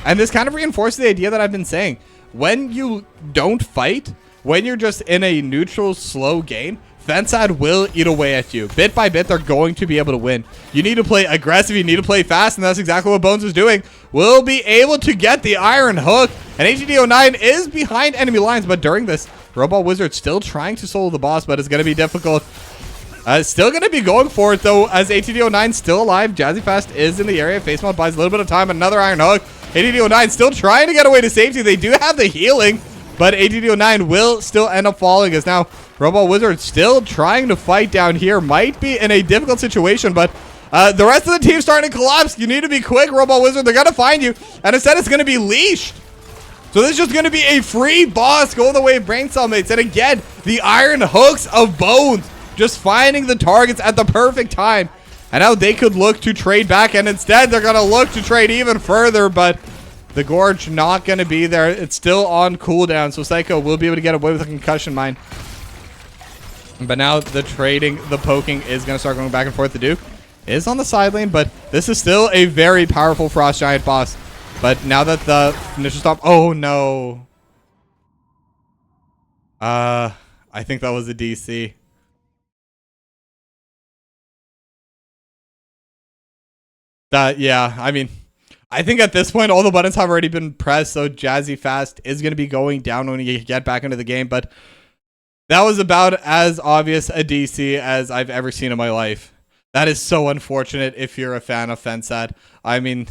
And this kind of reinforces the idea that I've been saying. When you don't fight, when you're just in a neutral, slow game, Fensad will eat away at you. Bit by bit, they're going to be able to win. You need to play aggressive. You need to play fast, and that's exactly what Bones is doing. Will be able to get the Iron Hook, and ATD09 is behind enemy lines, but during this, Robot Wizard still trying to solo the boss, but it's going to be difficult. Still going to be going for it, though, as ATD09 still alive. Jazzy Fast is in the area. Face Mount buys a little bit of time. Another Iron Hook. ATD09 still trying to get away to safety. They do have the healing, but ATD09 will still end up falling, as now Robot Wizard still trying to fight down here. Might be in a difficult situation, but the rest of the team starting to collapse. You need to be quick, Robot Wizard. They're going to find you, and instead it's going to be leashed. So this is just going to be a free boss going the way of Braincellmates. And again, the Iron Hooks of Bones just finding the targets at the perfect time. And now they could look to trade back, and instead they're going to look to trade even further, but the Gorge not going to be there. It's still on cooldown, so Psycho will be able to get away with a concussion mine. But now the trading, the poking is going to start going back and forth. The Duke is on the side lane, but this is still a very powerful Frost Giant boss. But now that the initial stop... Oh, no. I think that was a DC. Yeah, I mean, I think at this point, all the buttons have already been pressed, so Jazzy Fast is going to be going down when you get back into the game, but that was about as obvious a DC as I've ever seen in my life. That is so unfortunate if you're a fan of Fensad. I mean,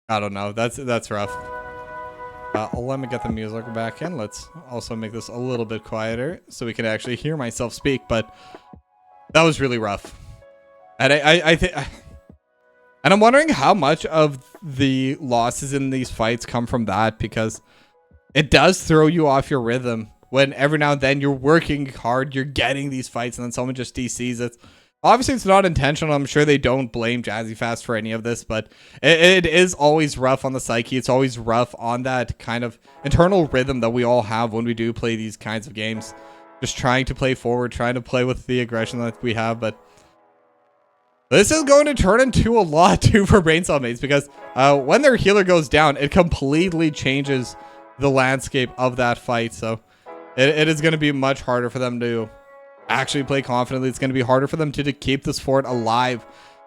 I don't know. That's rough. Let me get the music back in. Let's also make this a little bit quieter so we can actually hear myself speak, but that was really rough. And I think... And I'm wondering how much of the losses in these fights come from that, because it does throw you off your rhythm when every now and then you're working hard, you're getting these fights, and then someone just DCs it. Obviously, it's not intentional. I'm sure they don't blame Jazzy Fast for any of this, but it is always rough on the psyche. It's always rough on that kind of internal rhythm that we all have when we do play these kinds of games. Just trying to play forward, trying to play with the aggression that we have, but this is going to turn into a lot too for Braincellmates, because when their healer goes down, it completely changes the landscape of that fight. So it is going to be much harder for them to actually play confidently. It's going to be harder for them to keep this fort alive.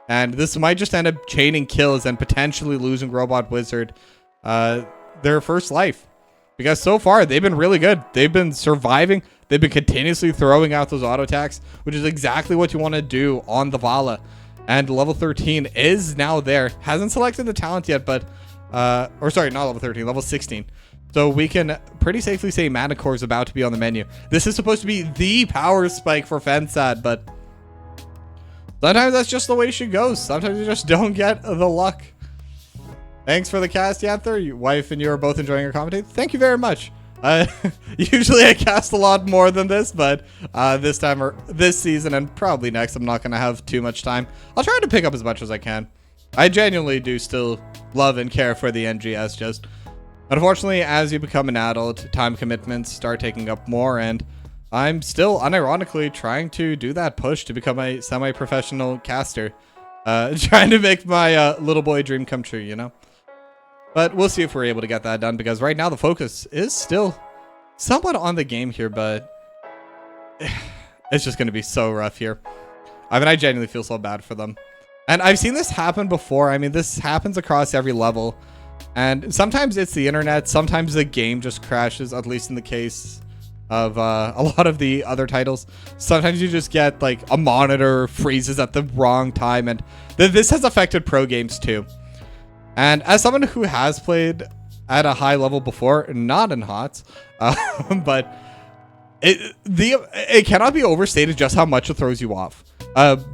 And this might just end up chaining kills and potentially losing Robot Wizard their first life. Because so far, they've been really good. They've been surviving. They've been continuously throwing out those auto attacks, which is exactly what you want to do on the Vala. And level 13 is now there. Hasn't selected the talent yet, but... or sorry, not level 13, level 16. So we can pretty safely say Manicore is about to be on the menu. This is supposed to be the power spike for Fensad, but... sometimes that's just the way she goes. Sometimes you just don't get the luck. Thanks for the cast, Yanther. Your wife and you are both enjoying your commentary. Thank you very much. Usually I cast a lot more than this, but this time or this season and probably next, I'm not going to have too much time. I'll try to pick up as much as I can. I genuinely do still love and care for the NGS. Just unfortunately, as you become an adult, time commitments start taking up more, and I'm still unironically trying to do that push to become a semi-professional caster. Trying to make my little boy dream come true, you know? But we'll see if we're able to get that done, because right now the focus is still somewhat on the game here, but it's just going to be so rough here. I mean, I genuinely feel so bad for them. And I've seen this happen before. I mean, this happens across every level. And sometimes it's the internet. Sometimes the game just crashes, at least in the case of a lot of the other titles. Sometimes you just get like a monitor freezes at the wrong time. And this has affected pro games too. And as someone who has played at a high level before, not in HOTS, but it cannot be overstated just how much it throws you off.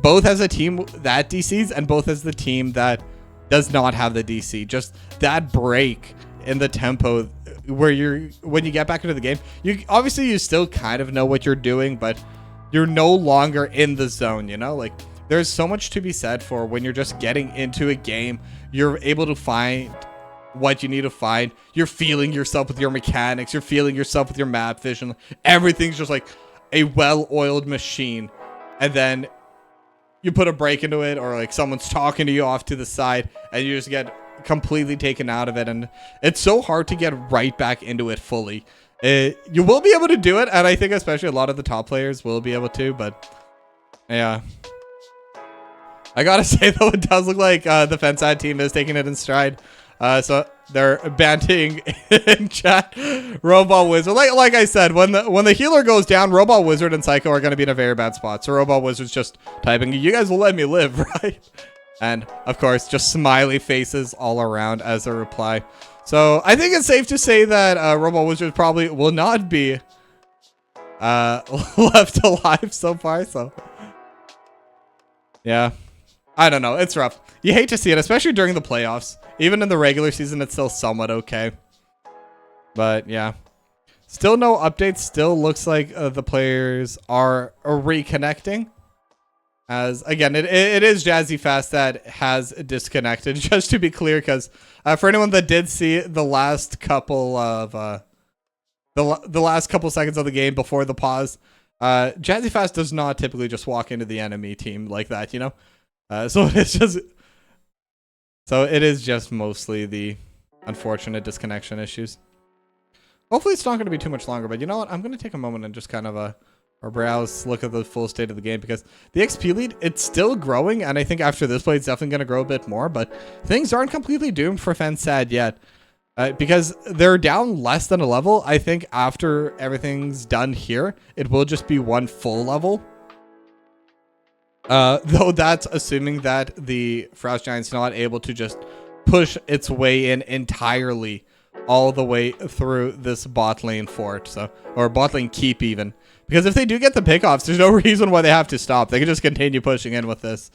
Both as a team that DCs and both as the team that does not have the DC. Just that break in the tempo where when you get back into the game, you still kind of know what you're doing, but you're no longer in the zone, you know? Like, there's so much to be said for when you're just getting into a game, you're able to find what you need to find. You're feeling yourself with your mechanics. You're feeling yourself with your map vision. Everything's just like a well-oiled machine. And then you put a break into it, or like someone's talking to you off to the side and you just get completely taken out of it. And it's so hard to get right back into it fully. You will be able to do it. And I think especially a lot of the top players will be able to, but yeah. I gotta say though, it does look like the Fensad team is taking it in stride. So they're banting in chat. Robot Wizard, like I said, when the healer goes down, Robot Wizard and Psycho are going to be in a very bad spot. So Robot Wizard's just typing, "You guys will let me live, right?" And of course, just smiley faces all around as a reply. So I think it's safe to say that Robot Wizard probably will not be left alive so far. So yeah. I don't know. It's rough. You hate to see it, especially during the playoffs. Even in the regular season, it's still somewhat okay. But yeah. Still no updates. Still looks like the players are reconnecting. As, again, it is Jazzy Fast that has disconnected. Just to be clear, because for anyone that did see the last couple of... the last couple seconds of the game before the pause, Jazzy Fast does not typically just walk into the enemy team like that, you know? So it is just mostly the unfortunate disconnection issues. Hopefully it's not going to be too much longer, but you know what? I'm going to take a moment and just kind of browse, look at the full state of the game, because the XP lead, it's still growing, and I think after this play, it's definitely going to grow a bit more, but things aren't completely doomed for Fensad yet, because they're down less than a level. I think after everything's done here, it will just be one full level. Though that's assuming that the Frost Giant's not able to just push its way in entirely all the way through this bot lane fort, so, or bot lane keep even. Because if they do get the pickoffs, there's no reason why they have to stop. They can just continue pushing in with this.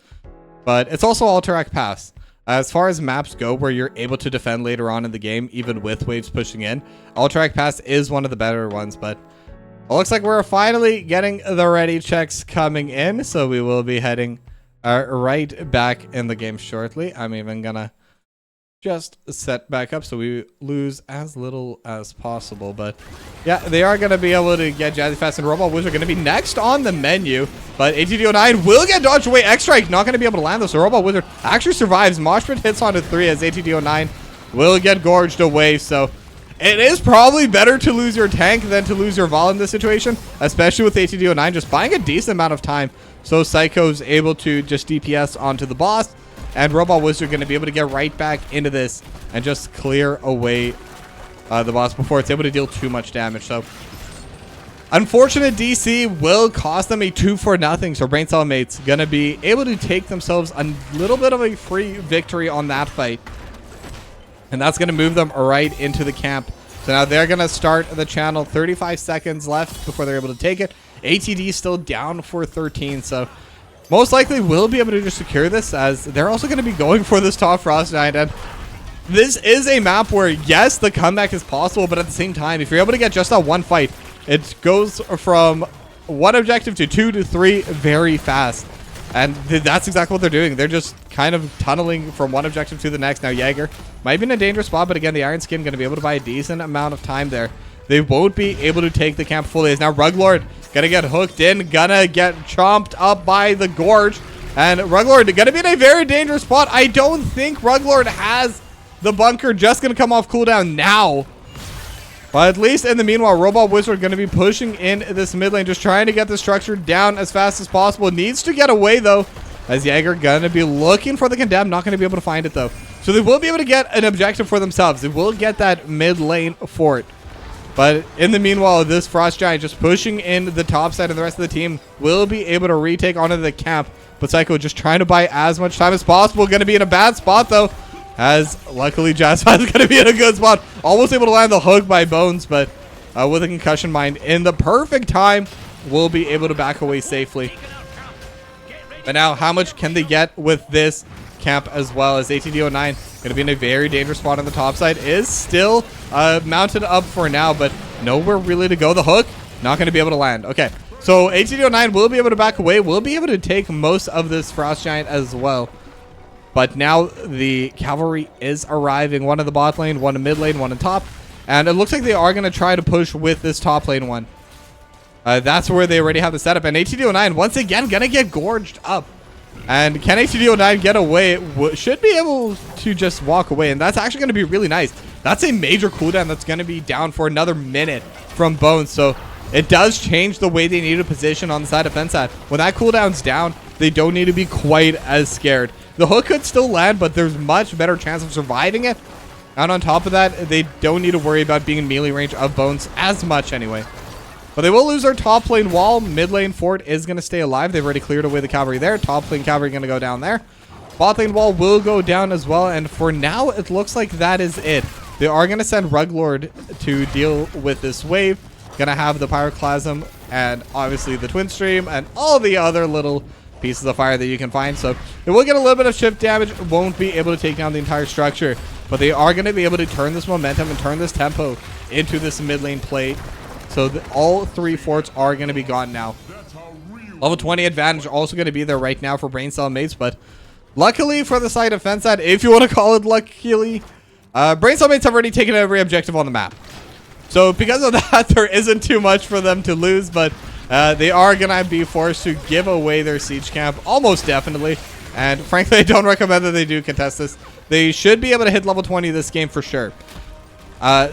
But it's also Alterac Pass. As far as maps go where you're able to defend later on in the game, even with waves pushing in, Alterac Pass is one of the better ones, but it looks like we're finally getting the ready checks coming in, so we will be heading right back in the game shortly. I'm even gonna just set back up so we lose as little as possible. But yeah, they are gonna be able to get Jazzy Fast and Robot Wizard gonna be next on the menu, but ATD09 will get dodged away. X-Strike not gonna be able to land this, so Robot Wizard actually survives. Moshpit hits onto 3 as ATD09 will get gorged away, so it is probably better to lose your tank than to lose your Vol in this situation, especially with ATD09 just buying a decent amount of time. So Psycho's able to just DPS onto the boss, and Robot Wizard going to be able to get right back into this and just clear away the boss before it's able to deal too much damage. So unfortunate DC will cost them a 2-0, so Braincellmates going to be able to take themselves a little bit of a free victory on that fight. And that's going to move them right into the camp. So now they're going to start the channel. 35 seconds left before they're able to take it. ATD still down for 13. So most likely will be able to just secure this, as they're also going to be going for this top Frost Giant. And this is a map where, yes, the comeback is possible, but at the same time, if you're able to get just that one fight, it goes from one objective to 2 to 3 very fast. And that's exactly what they're doing. They're just kind of tunneling from one objective to the next. Now Jaeger might be in a dangerous spot, but again, the Iron Skin going to be able to buy a decent amount of time there. They won't be able to take the camp fully. As now Ruglord going to get hooked in, gonna get chomped up by the Gorge. And Ruglord going to be in a very dangerous spot. I don't think Ruglord has the bunker, just going to come off cooldown now. But at least in the meanwhile, Robot Wizard going to be pushing in this mid lane, just trying to get the structure down as fast as possible. Needs to get away, though, as Jaeger going to be looking for the Condemn. Not going to be able to find it, though. So they will be able to get an objective for themselves. They will get that mid lane fort. But in the meanwhile, this Frost Giant just pushing in the top side, and the rest of the team will be able to retake onto the camp. But Psycho just trying to buy as much time as possible. Going to be in a bad spot, though, as luckily Jazzman is going to be in a good spot. Almost able to land the hook by Bones, but with a concussion mine in the perfect time, will be able to back away safely. But now, how much can they get with this camp as well, as ATD09 going to be in a very dangerous spot on the top side? Is still mounted up for now, but nowhere really to go. The hook, not going to be able to land. Okay, so ATD09 will be able to back away, will be able to take most of this Frost Giant as well. But now the cavalry is arriving. One in the bot lane, one in mid lane, one in top. And it looks like they are going to try to push with this top lane one. That's where they already have the setup. And ATD09 once again going to get gorged up. And can ATD09 get away? Should be able to just walk away. And that's actually going to be really nice. That's a major cooldown that's going to be down for another minute from Bones. So it does change the way they need to position on the side of Fensad. When that cooldown's down, they don't need to be quite as scared. The hook could still land, but there's much better chance of surviving it. And on top of that, they don't need to worry about being in melee range of Bones as much anyway. But they will lose their top lane wall. Mid lane fort is going to stay alive. They've already cleared away the cavalry there. Top lane cavalry going to go down there. Bot lane wall will go down as well. And for now, it looks like that is it. They are going to send Ruglord to deal with this wave. Going to have the Pyroclasm and obviously the Twin Stream and all the other little pieces of fire that you can find. So it will get a little bit of shift damage. Won't be able to take down the entire structure. But they are going to be able to turn this momentum and turn this tempo into this mid lane play. So all three forts are going to be gone now. Level 20 advantage also going to be there right now for Braincellmates. But luckily for the side of Fensad, if you want to call it luckily, Braincellmates have already taken every objective on the map. So because of that, there isn't too much for them to lose. But they are going to be forced to give away their siege camp almost definitely. And frankly, I don't recommend that they do contest this. They should be able to hit level 20 this game for sure.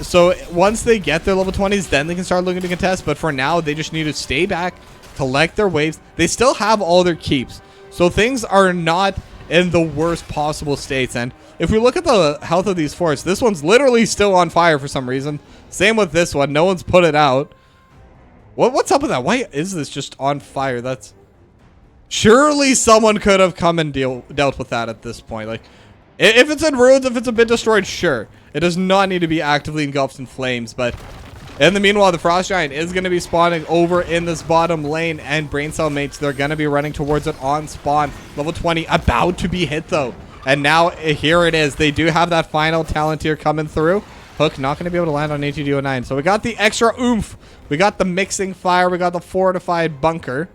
So once they get their level 20s, then they can start looking to contest. But for now, they just need to stay back, collect their waves. They still have all their keeps. So things are not in the worst possible states. And if we look at the health of these forts, this one's literally still on fire for some reason. Same with this one. No one's put it out. What's up with that? Why is this just on fire? That's... Surely someone could have come and dealt with that at this point. Like, if it's in ruins, if it's a bit destroyed, sure. It does not need to be actively engulfed in flames. But in the meanwhile, the Frost Giant is going to be spawning over in this bottom lane. And Braincellmates, they're going to be running towards it on spawn. Level 20 about to be hit, though. And now, here it is. They do have that final talent here coming through. Hook not going to be able to land on ATD09. So we got the extra oomph. We got the mixing fire. We got the fortified bunker.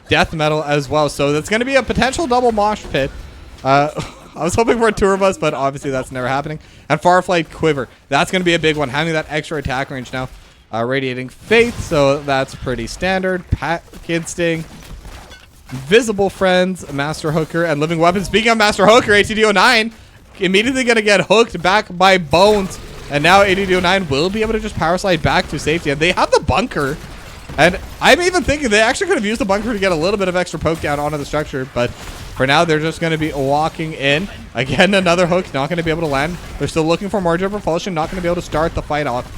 Death metal as well. So that's going to be a potential double mosh pit. I was hoping for a tour bus, but obviously that's never happening. And Farflight Quiver. That's going to be a big one. Having that extra attack range now. Radiating Faith. So that's pretty standard. Kid Sting. Visible Friends. Master Hooker. And Living Weapons. Speaking of Master Hooker, ATD09 immediately going to get hooked back by Bones. And now ATD09 will be able to just power slide back to safety. And they have the bunker. And I'm even thinking they actually could have used the bunker to get a little bit of extra poke down onto the structure. But for now, they're just going to be walking in. Again, another hook. Not going to be able to land. They're still looking for margin of repulsion. Not going to be able to start the fight off.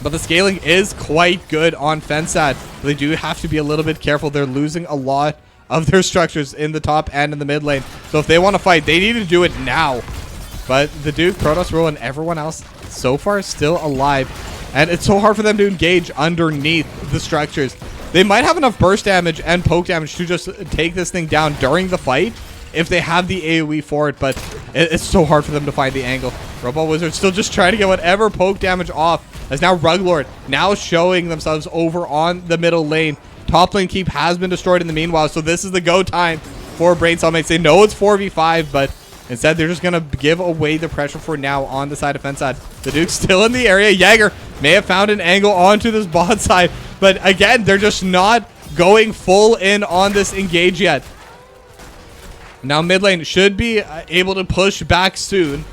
But the scaling is quite good on Fensad. They do have to be a little bit careful. They're losing a lot of their structures in the top and in the mid lane. So if they want to fight, they need to do it now. But the Duke, Protoss Rule, and everyone else so far is still alive. And it's so hard for them to engage underneath the structures. They might have enough burst damage and poke damage to just take this thing down during the fight if they have the AoE for it, but it's so hard for them to find the angle. Robot Wizard still just trying to get whatever poke damage off, as now Ruglord now showing themselves over on the middle lane. Top lane keep has been destroyed in the meanwhile, so this is the go time for Braincellmates. They know it's 4v5, but instead they're just going to give away the pressure for now on the side of Fensad. The Duke's still in the area. Jaeger may have found an angle onto this bot side, but again, they're just not going full in on this engage yet. Now mid lane should be able to push back soon.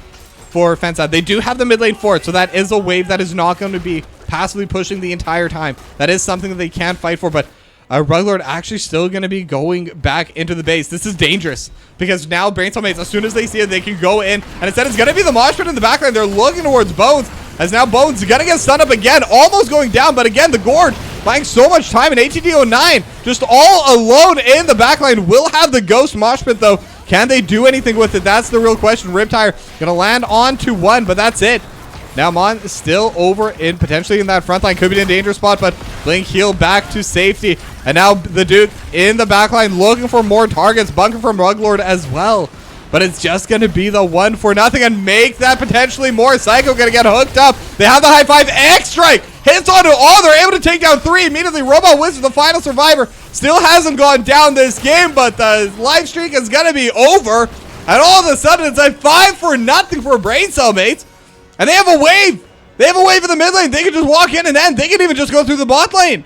for Fensad. They do have the mid lane for it, so that is a wave that is not going to be passively pushing the entire time. That is something that they can fight for, but Ruglord actually still going to be going back into the base. This is dangerous because now Braincellmates, as soon as they see it, they can go in, and instead it's going to be the mosh pit in the backline. They're looking towards Bones, as now Bones is going to get stunned up again, almost going down, but again, the Gorge buying so much time, and ATD09 just all alone in the backline. Will have the Ghost mosh pit, though. Can they do anything with it? That's the real question. Riptire going to land onto one, but that's it. Now Mon is still over in potentially in that front line. Could be in a dangerous spot, but Blink heal back to safety. And now the Duke in the back line looking for more targets. Bunker from Ruglord as well. But it's just going to be the 1-for-0 and make that potentially more. Psycho going to get hooked up. They have the high five. X-Strike hits onto all. They're able to take down 3 immediately. Robot Wizard, the final survivor, still hasn't gone down this game, but the live streak is going to be over. And all of a sudden, it's a 5-for-0 for Braincellmates. And they have a wave. They have a wave in the mid lane. They can just walk in and then they can even just go through the bot lane.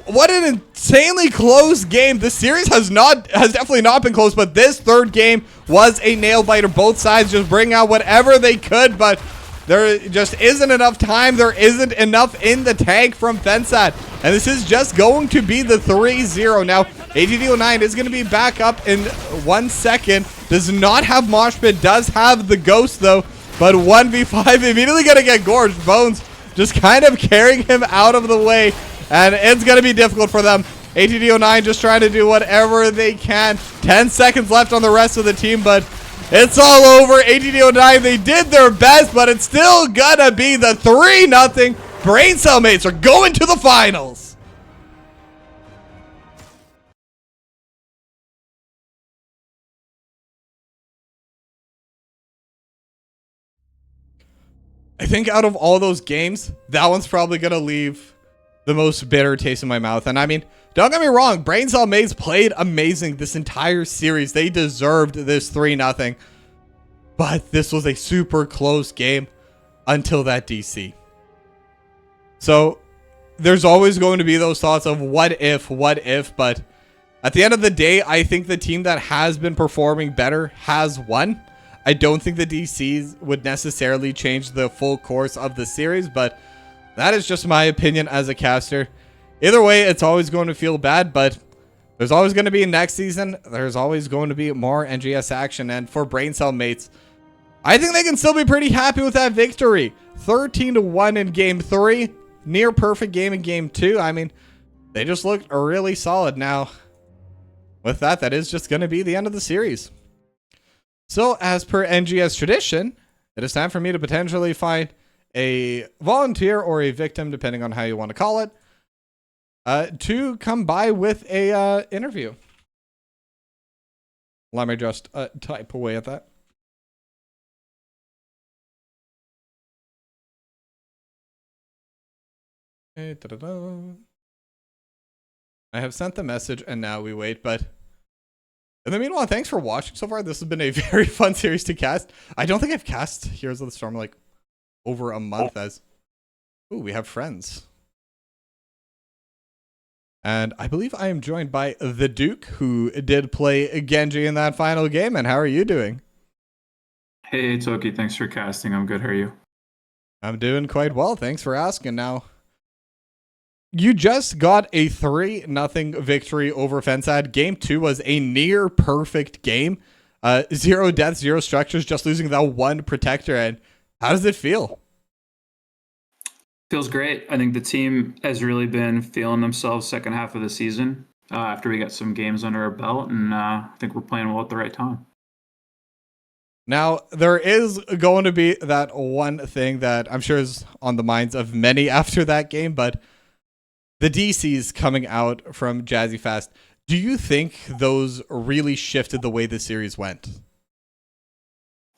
What an insanely close game. This series has definitely not been close, but this third game was a nail biter. Both sides just bring out whatever they could, but there just isn't enough time. There isn't enough in the tank from Fensad. And this is just going to be the 3-0. Now, ATD09 is going to be back up in 1 second. Does not have Mosh Pit. Does have the Ghost, though. But 1v5 immediately going to get gorged. Bones just kind of carrying him out of the way. And it's going to be difficult for them. ATD09 just trying to do whatever they can. 10 seconds left on the rest of the team, but it's all over. ATD09, they did their best, but it's still going to be the 3-0. Braincellmates are going to the finals. I think out of all those games, that one's probably going to leave the most bitter taste in my mouth. And I mean, don't get me wrong, Braincellmates played amazing this entire series. They deserved this 3-0. But this was a super close game until that DC. So there's always going to be those thoughts of what if, but at the end of the day, I think the team that has been performing better has won. I don't think the DCs would necessarily change the full course of the series, but that is just my opinion as a caster. Either way, it's always going to feel bad, but there's always going to be next season. There's always going to be more NGS action, and for Braincellmates, I think they can still be pretty happy with that victory. 13-1 in Game 3. Near perfect game in Game 2. I mean, they just looked really solid. Now, with that, that is just going to be the end of the series. So, as per NGS tradition, it is time for me to potentially find a volunteer or a victim, depending on how you want to call it, to come by with a interview. Let me just type away at that. I have sent the message and now we wait, but in the meanwhile, thanks for watching so far. This has been a very fun series to cast. I don't think I've cast Heroes of the Storm like over a month as... Ooh, we have friends. And I believe I am joined by the Duke, who did play Genji in that final game. And how are you doing? Hey, Toki, thanks for casting. I'm good. How are you? I'm doing quite well. Thanks for asking. Now, you just got a 3-0 victory over Fensad. Game 2 was a near perfect game. 0 deaths, 0 structures, just losing that one protector. And how does it feel? Feels great. I think the team has really been feeling themselves second half of the season after we got some games under our belt, and I think we're playing well at the right time. Now, there is going to be that one thing that I'm sure is on the minds of many after that game, but the DCs coming out from Jazzy Fast, do you think those really shifted the way the series went?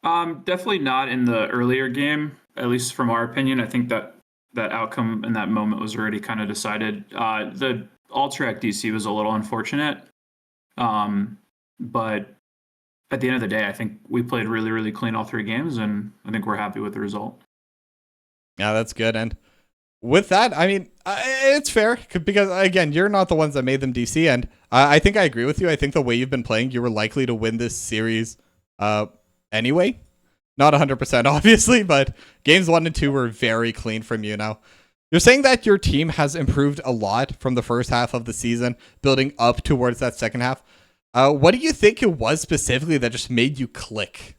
Definitely not in the earlier game, at least from our opinion. I think that outcome in that moment was already kind of decided. The Alterac DC was a little unfortunate, but at the end of the day, I think we played really, really clean all 3 games, and I think we're happy with the result. Yeah, that's good. And with that, I mean, it's fair because, again, you're not the ones that made them DC. And I think I agree with you. I think the way you've been playing, you were likely to win this series anyway. Not 100%, obviously, but games 1 and 2 were very clean from you now. You're saying that your team has improved a lot from the first half of the season, building up towards that second half. What do you think it was specifically that just made you click?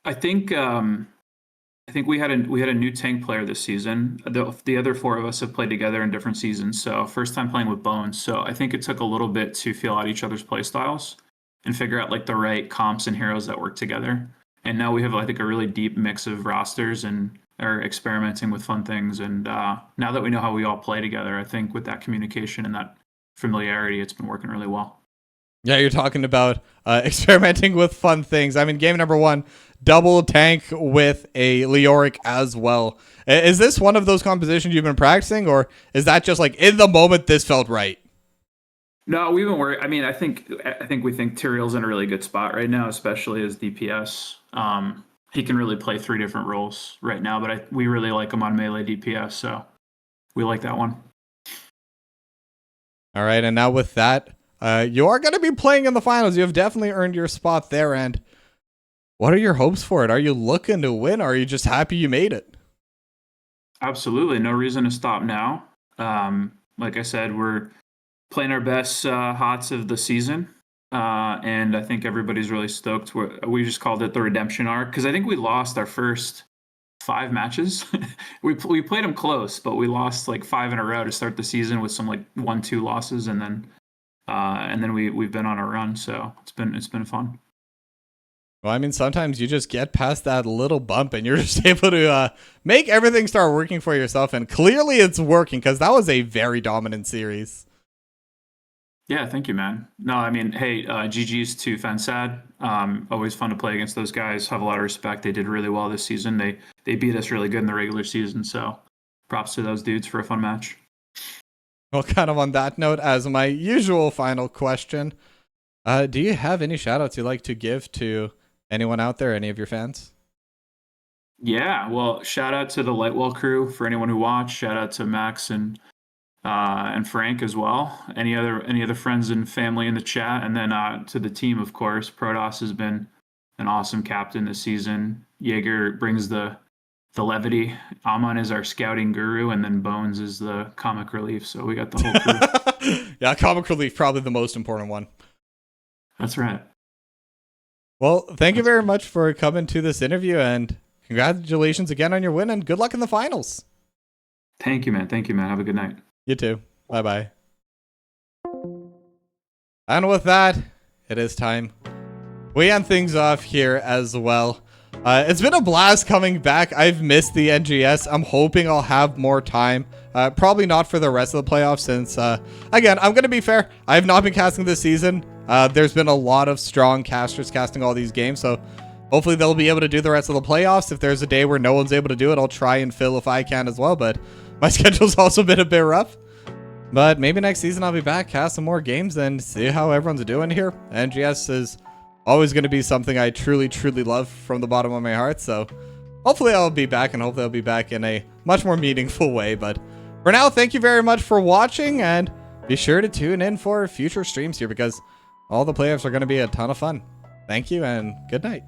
I think we had a new tank player this season. The other four of us have played together in different seasons, so first time playing with Bones. So I think it took a little bit to feel out each other's play styles and figure out like the right comps and heroes that work together. And now we have I think a really deep mix of rosters and are experimenting with fun things. And now that we know how we all play together, I think with that communication and that familiarity, it's been working really well. Yeah, you're talking about experimenting with fun things. I mean, game number 1, double tank with a Leoric as well. Is this one of those compositions you've been practicing, or is that just like in the moment this felt right? No, we've been worried. I mean, I think we think Tyrael's in a really good spot right now, especially as DPS. He can really play 3 different roles right now, but we really like him on melee DPS, so we like that one. All right, and now with that, you are going to be playing in the finals. You have definitely earned your spot there, and what are your hopes for it? Are you looking to win, or are you just happy you made it? Absolutely, no reason to stop now. Like I said, we're playing our best HOTS of the season. And I think everybody's really stoked. We just called it the redemption arc because I think we lost our first 5 matches. we played them close, but we lost like 5 in a row to start the season with some like 1-2 losses, and then we've been on a run. So it's been fun. Well, I mean, sometimes you just get past that little bump and you're just able to make everything start working for yourself. And clearly it's working because that was a very dominant series. Yeah, thank you, man. No, I mean, hey, GG's to Fensad. Always fun to play against those guys. Have a lot of respect. They did really well this season. They beat us really good in the regular season. So props to those dudes for a fun match. Well, kind of on that note, as my usual final question, do you have any shout outs you'd like to give to anyone out there, any of your fans? Yeah, well, shout out to the Lightwell crew for anyone who watched. Shout out to Max and Frank as well. Any other friends and family in the chat, and then to the team, of course. Protoss has been an awesome captain this season. Jaeger brings the levity. Aman is our scouting guru, and then Bones is the comic relief. So we got the whole crew. Yeah, comic relief probably the most important one. That's right. Well, thank you very much for coming to this interview, and congratulations again on your win, and good luck in the finals. Thank you, man. Have a good night. You too. Bye-bye. And with that, it is time. We end things off here as well. It's been a blast coming back. I've missed the NGS. I'm hoping I'll have more time. Probably not for the rest of the playoffs since, again, I'm going to be fair. I have not been casting this season. There's been a lot of strong casters casting all these games, so hopefully they'll be able to do the rest of the playoffs. If there's a day where no one's able to do it, I'll try and fill if I can as well, but my schedule's also been a bit rough. But maybe next season I'll be back, cast some more games, and see how everyone's doing here. NGS is always going to be something I truly, truly love from the bottom of my heart, so hopefully I'll be back, and hopefully I'll be back in a much more meaningful way. But for now, thank you very much for watching, and be sure to tune in for future streams here because all the playoffs are going to be a ton of fun. Thank you, and good night.